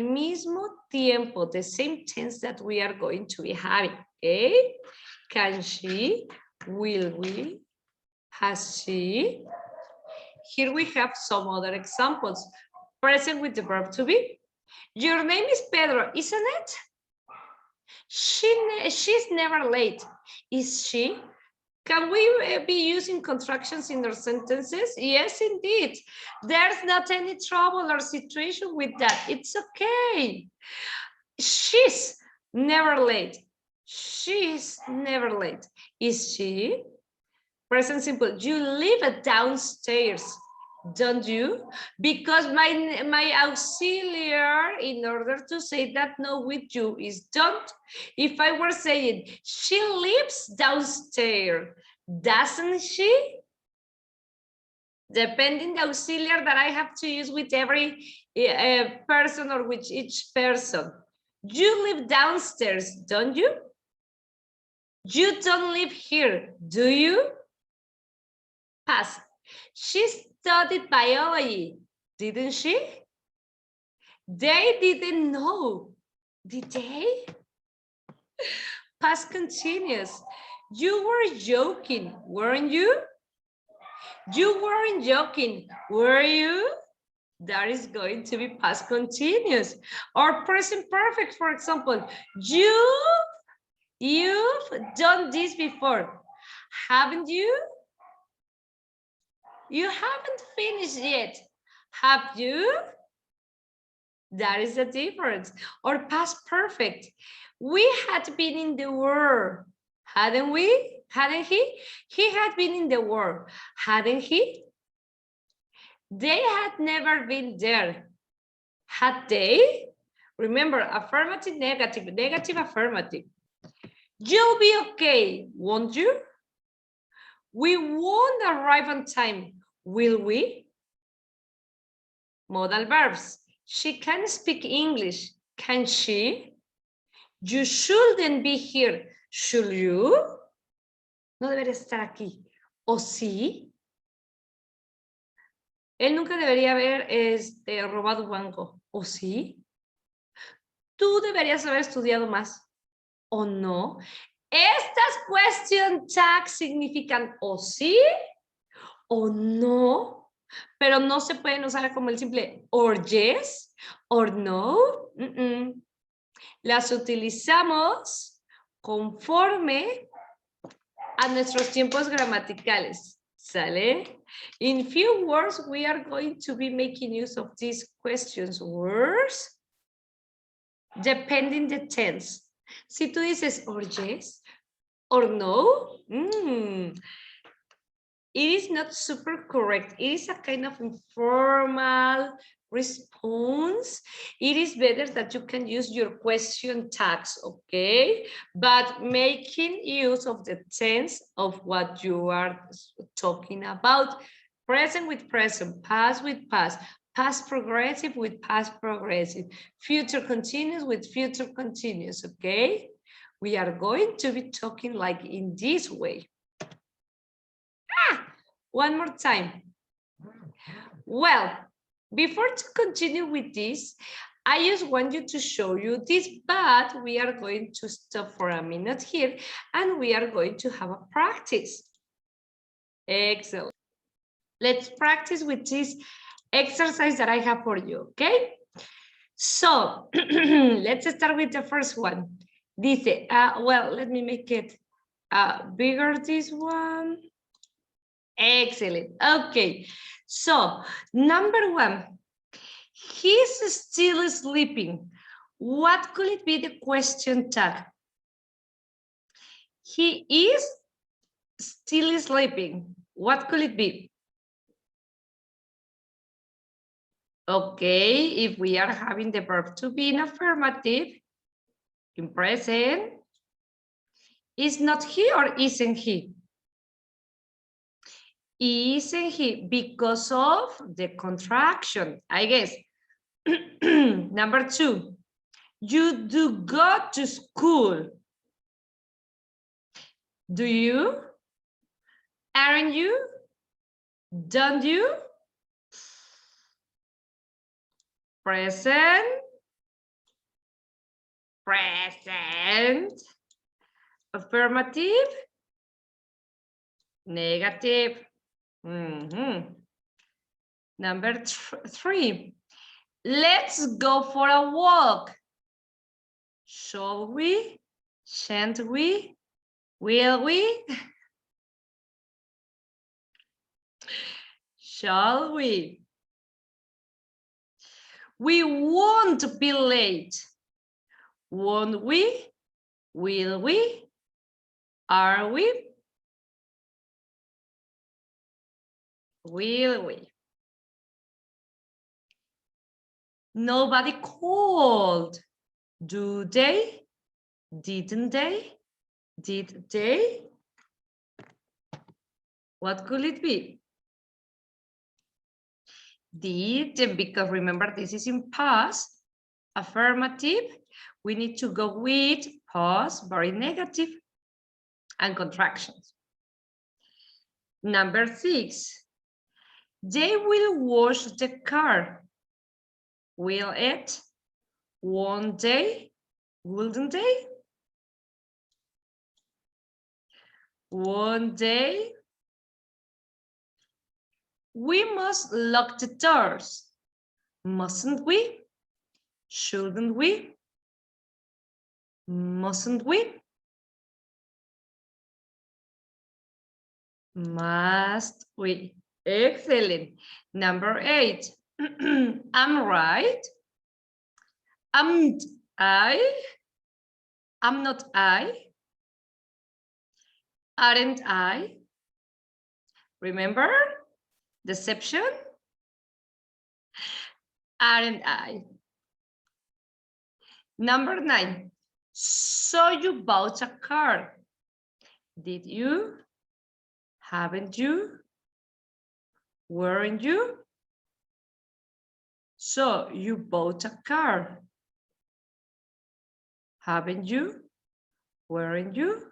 mismo tiempo, the same tense that we are going to be having, okay? Can she, will we, has she? Here we have some other examples. Present with the verb to be. Your name is Pedro, isn't it? She's never late, is she? Can we be using contractions in our sentences? Yes, indeed. There's not any trouble or situation with that. It's okay. She's never late. She's never late. Is she? Present simple. You live downstairs, don't you? Because my auxiliary, in order to say that no with you, is don't. If I were saying, she lives downstairs, doesn't she? Depending the auxiliary that I have to use with every person or with each person. You live downstairs, don't you? You don't live here, do you? Past. She studied biology, didn't she? They didn't know, did they? Past continuous. You were joking, weren't you? You weren't joking, were you? That is going to be past continuous. Or present perfect, for example. You've done this before, haven't you? You haven't finished yet, have you? That is the difference. Or past perfect. We had been in the war, hadn't we? Hadn't he? He had been in the war, hadn't he? They had never been there, had they? Remember, affirmative, negative, negative, affirmative. You'll be okay, won't you? We won't arrive on time, will we? Modal verbs. She can speak English, can she? You shouldn't be here, should you? No debería estar aquí, ¿o sí? Él nunca debería haber robado un banco, ¿o sí? Tú deberías haber estudiado más, ¿o no? Estas question tags significan o sí o no, pero no se pueden usar como el simple or yes, or no. Las utilizamos conforme a nuestros tiempos gramaticales, ¿sale? In few words, we are going to be making use of these questions words depending the tense. Si tú dices or yes, or no, it is not super correct. It is a kind of informal response. It is better that you can use your question tags, okay? But making use of the tense of what you are talking about. Present with present, past with past, past progressive with past progressive, future continuous with future continuous, okay? We are going to be talking like in this way. One more time. Well, before to continue with this, I just want you to show you this, but we are going to stop for a minute here and we are going to have a practice. Excellent. Let's practice with this exercise that I have for you, okay? So, let's start with the first one. Dice, well, let me make it bigger, this one. Excellent. Okay. So, number one, he's still sleeping. What could it be the question tag? He is still sleeping. What could it be? Okay, if we are having the verb to be in affirmative, in present, is not he or isn't he? Isn't he? Because of the contraction, I guess. Number two, you do go to school. Do you? Aren't you? Don't you? Present. Present. Affirmative. Negative. Number three. Let's go for a walk. Shall we? Shan't we? Will we? Shall we? We won't be late. Won't we? Will we? Are we? Will we? Nobody called. Do they? Didn't they? Did they? What could it be? Did, because remember this is in past, affirmative. We need to go with past, very negative, and contractions. Number six, they will wash the car. Will it? Won't they? Wouldn't they? Won't they? We must lock the doors. Mustn't we? Shouldn't we? Mustn't we? Must we? Excellent. Number 8. I'm right. Am I? I'm not I. Aren't I? Remember? Deception? Aren't I? Number 9. So you bought a car. Did you? Haven't you? Weren't you? So you bought a car. Haven't you? Weren't you?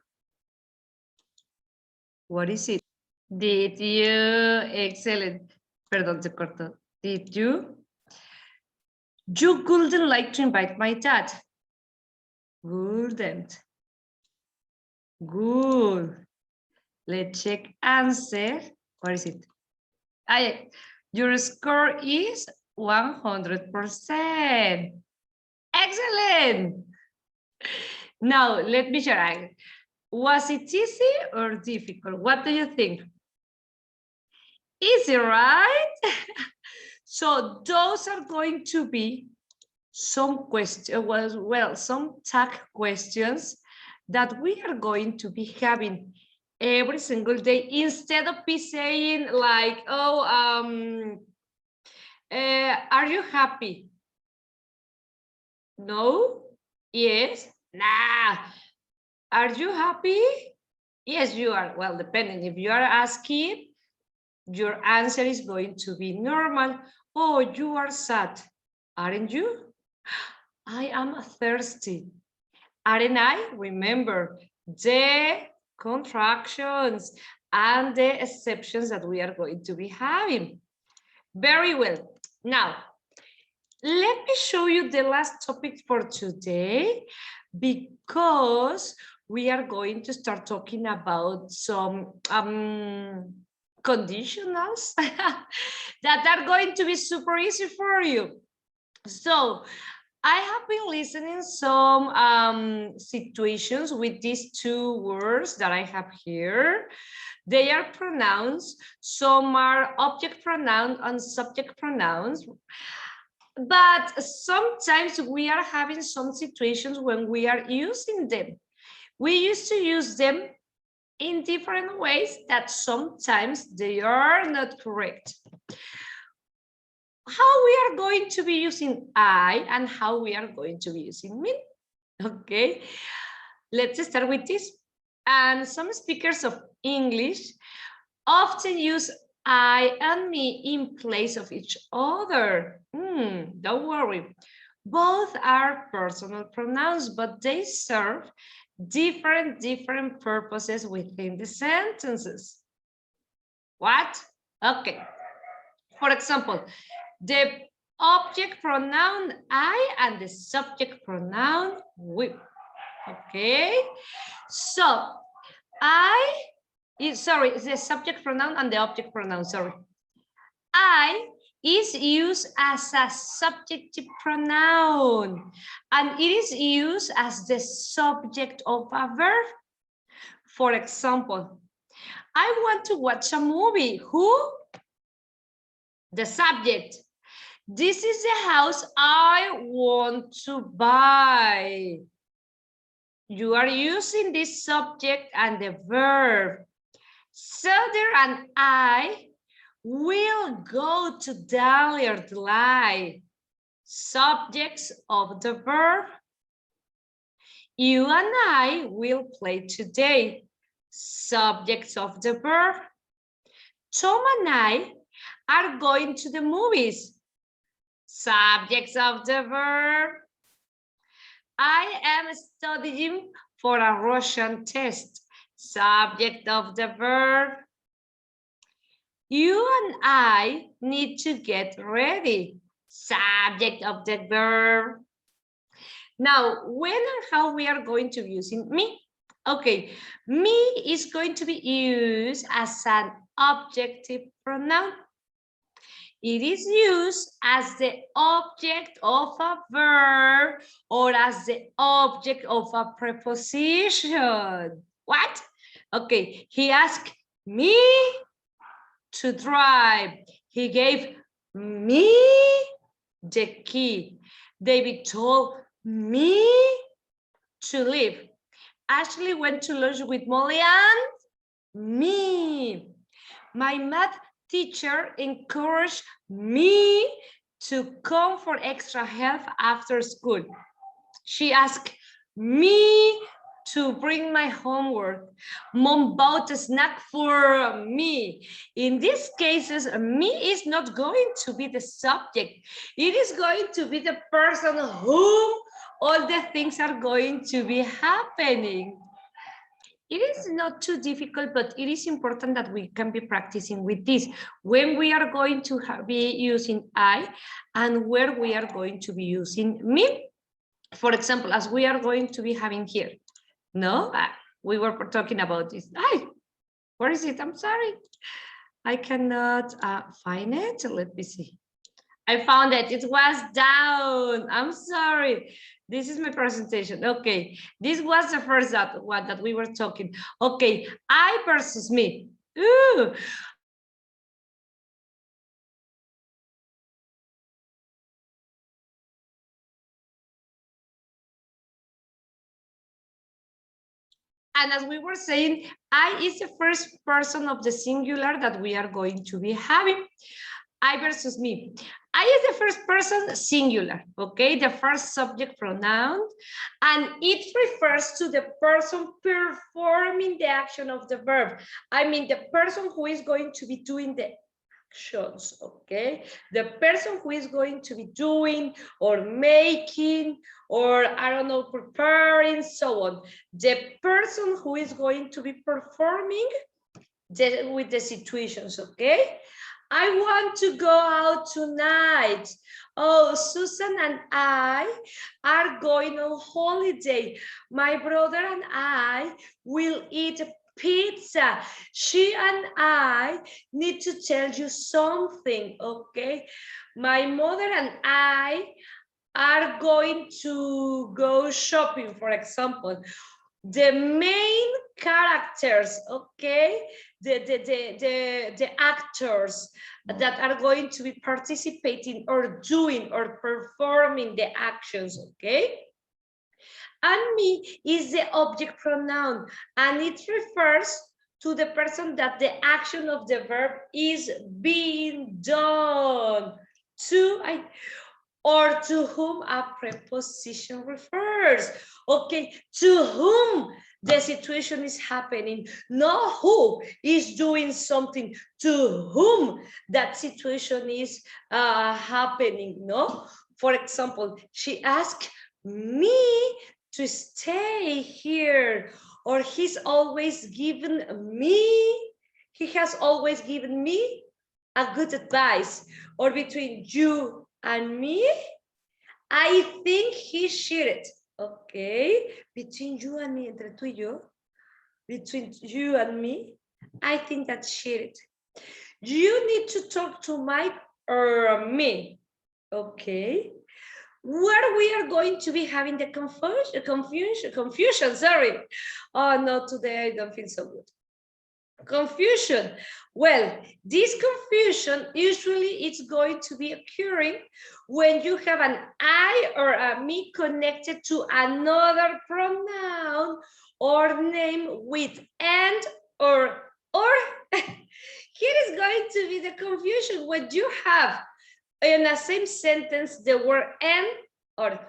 What is it? Did you? Excellent. Perdón, se cortó. Did you? You wouldn't like to invite my dad. Wouldn't. Good. Let's check answer. What is it? Your score is 100%. Excellent. Now, let me share. Was it easy or difficult? What do you think? Easy, right? So those are going to be some questions, well, some tag questions that we are going to be having every single day, instead of be saying like, oh, are you happy? No? Yes? Nah. Are you happy? Yes, you are. Well, depending. If you are asking, your answer is going to be normal. Oh, you are sad. Aren't you? I am thirsty. Aren't I? Remember the contractions and the exceptions that we are going to be having. Very well. Now, let me show you the last topic for today, because we are going to start talking about some conditionals that are going to be super easy for you. So I have been listening some situations with these two words that I have here. They are pronouns. Some are object pronouns and subject pronouns. But sometimes we are having some situations when we are using them. We used to use them in different ways that sometimes they are not correct. How we are going to be using I and how we are going to be using me. Okay, let's start with this. And some speakers of English often use I and me in place of each other. Don't worry. Both are personal pronouns, but they serve different purposes within the sentences. What? Okay. For example, the object pronoun I and the subject pronoun we. Okay. So it's the subject pronoun and the object pronoun, sorry. I is used as a subjective pronoun, and it is used as the subject of a verb. For example, I want to watch a movie. Who? The subject. This is the house I want to buy. You are using this subject and the verb. Sandra and I will go to Dahlia Delight. Subjects of the verb. You and I will play today. Subjects of the verb. Tom and I are going to the movies. Subjects of the verb. I am studying for a Russian test. Subject of the verb. You and I need to get ready. Subject of the verb. Now, when and how we are going to be using me? Okay, me is going to be used as an objective pronoun. it is used as the object of a verb or as the object of a preposition. What? Okay, he asked me to drive. He gave me the key. David told me to leave. Ashley went to lunch with Molly and me. My math teacher encouraged me to come for extra help after school. She asked me to bring my homework. Mom bought a snack for me. In these cases, me is not going to be the subject. It is going to be the person whom all the things are going to be happening. It is not too difficult, but it is important that we can be practicing with this when we are going to be using I and where we are going to be using me. For example, as we are going to be having here. No, we were talking about this. Where is it? I'm sorry. I cannot find it. Let me see. I found it. It was down. I'm sorry. This is my presentation. Okay. This was the first one that we were talking. Okay. I versus me. Ooh. And as we were saying, I is the first person of the singular that we are going to be having. I versus me. I is the first person singular, okay? The first subject pronoun, and it refers to the person performing the action of the verb. I mean, the person who is going to be doing the actions, okay? The person who is going to be doing or making or, I don't know, preparing, so on. The person who is going to be performing with the situations, okay? I want to go out tonight. Oh, Susan and I are going on holiday. My brother and I will eat pizza. She and I need to tell you something, okay? My mother and I are going to go shopping, for example. The main characters, okay, the actors that are going to be participating or doing or performing the actions, okay? And me is the object pronoun, and it refers to the person that the action of the verb is being done to, or to whom a preposition refers. Okay, to whom the situation is happening, not who is doing something, to whom that situation is happening, no? For example, she asked me to stay here, or he has always given me a good advice, or between you and me, I think he cheated. Okay, between you and me, entre tú y yo, between you and me, I think that cheated. You need to talk to Mike or me. Okay, where we are going to be having the confusion. Sorry. Oh no, today I don't feel so good. Confusion. Well, this confusion usually it's going to be occurring when you have an I or a me connected to another pronoun or name with and or. Here is going to be the confusion when you have in the same sentence the word and or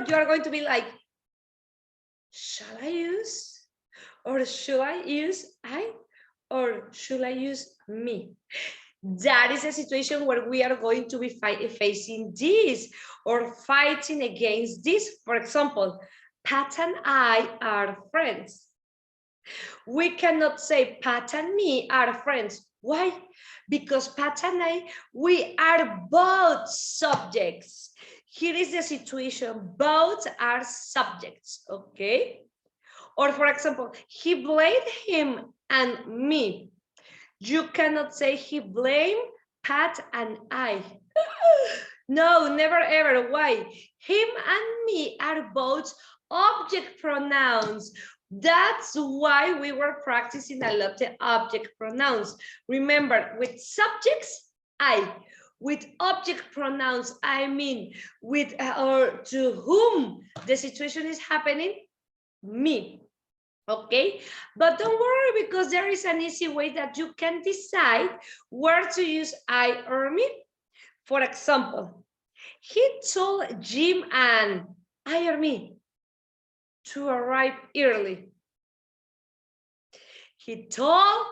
you are going to be like, shall I use or should I use I? Or should I use me? That is a situation where we are going to be facing this or fighting against this. For example, Pat and I are friends. We cannot say Pat and me are friends. Why? Because Pat and I, we are both subjects. Here is the situation. Both are subjects, okay? Or for example, he blamed him and me. You cannot say he blamed Pat and I. No, never ever. Why? Him and me are both object pronouns. That's why we were practicing a lot the object pronouns. Remember, with subjects, I. With object pronouns, I mean with or to whom the situation is happening, me. Okay, but don't worry, because there is an easy way that you can decide where to use I or me. For example, he told Jim and I or me to arrive early. He told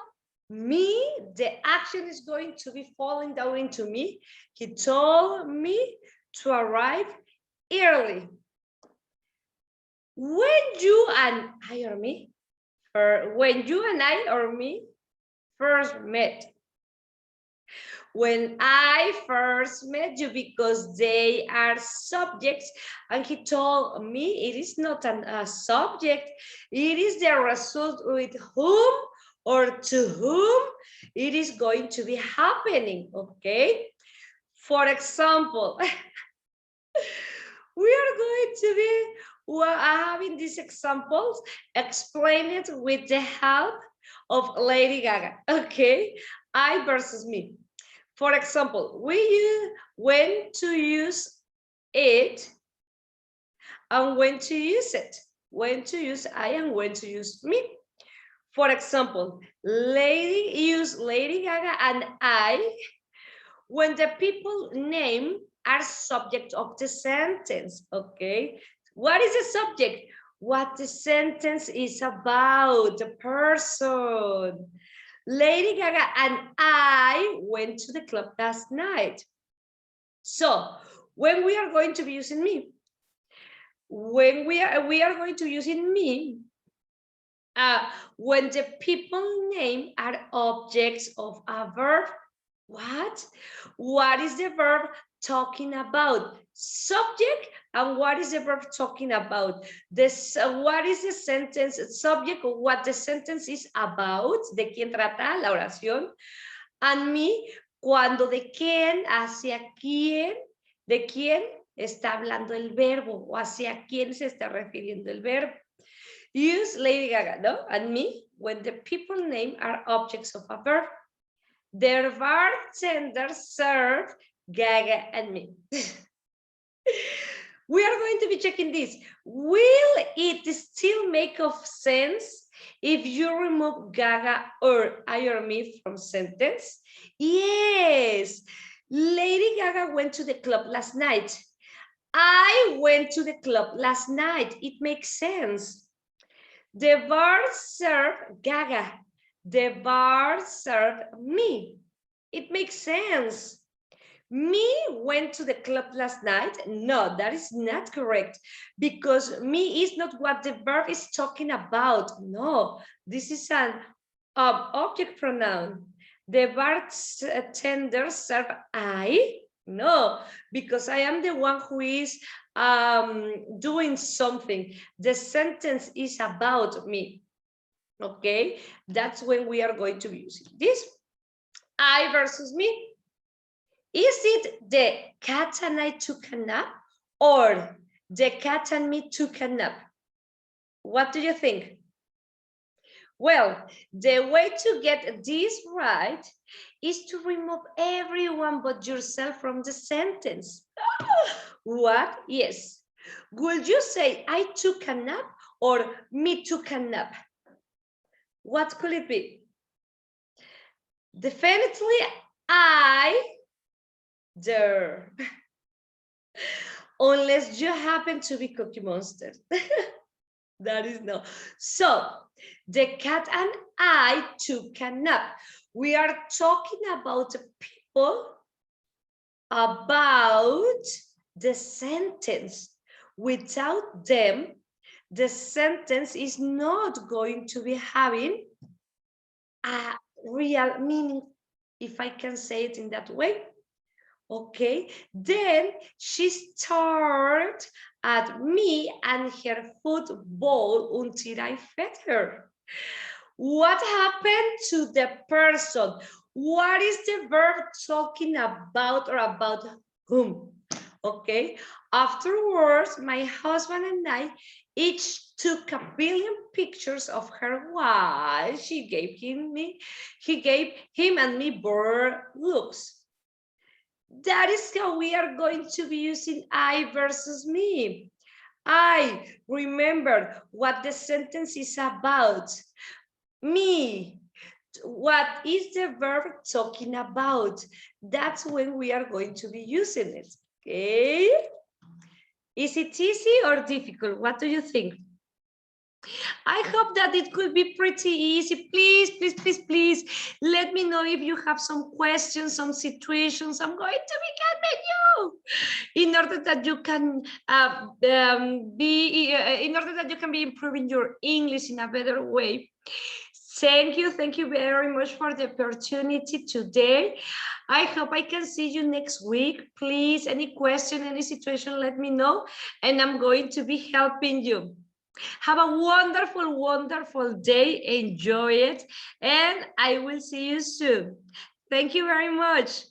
me, the action is going to be falling down into me. He told me to arrive early. When you and I or me, or when you and I or me first met. When I first met you, because they are subjects, and he told me it is not a subject, it is the result with whom or to whom it is going to be happening, okay? For example, we are going to be having these examples, explain it with the help of Lady Gaga, okay? I versus me. For example, when to use it and when to use it. When to use I and when to use me. For example, use Lady Gaga and I when the people name are subject of the sentence, okay? What is the subject? What the sentence is about, the person. Lady Gaga and I went to the club last night. So when we are going to be using me, when we are going to use in me, when the people name are objects of a verb. What is the verb talking about? Subject. And what is the verb talking about? This, what is the sentence subject? What the sentence is about? ¿De quién trata la oración? And me, cuando de quién, hacia quién, de quién está hablando el verbo o hacia quién se está refiriendo el verbo. Use Lady Gaga, no? And me, when the people name are objects of a verb. The bartender served Gaga and me. We are going to be checking this. Will it still make of sense if you remove Gaga or I or me from sentence? Yes. Lady Gaga went to the club last night. I went to the club last night. It makes sense. The bar served Gaga. The bar served me. It makes sense. Me went to the club last night. No, that is not correct, because me is not what the verb is talking about. No, this is an object pronoun. The bartender served I. No, because I am the one who is doing something. The sentence is about me. Okay, that's when we are going to be using this. I versus me. Is it the cat and I took a nap, or the cat and me took a nap? What do you think? Well, the way to get this right is to remove everyone but yourself from the sentence. What? Yes. Would you say I took a nap or me took a nap? What could it be? Definitely I there. Unless you happen to be Cookie Monster. That is no. So the cat and I took a nap. We are talking about the people, about the sentence. Without them, the sentence is not going to be having a real meaning, if I can say it in that way. Okay, then she stared at me and her football until I fed her. What happened to the person? What is the verb talking about or about whom? Okay. Afterwards, my husband and I each took a billion pictures of her while he gave him and me bird looks. That is how we are going to be using I versus me. I remember what the sentence is about. Me, what is the verb talking about? That's when we are going to be using it. Okay. Is it easy or difficult? What do you think? I hope that it could be pretty easy. Please, please, please, please let me know if you have some questions, some situations. I'm going to be helping you in order that you can be improving your English in a better way. Thank you very much for the opportunity today. I hope I can see you next week. Please, any question, any situation, let me know, and I'm going to be helping you. Have a wonderful, wonderful day. Enjoy it, and I will see you soon. Thank you very much.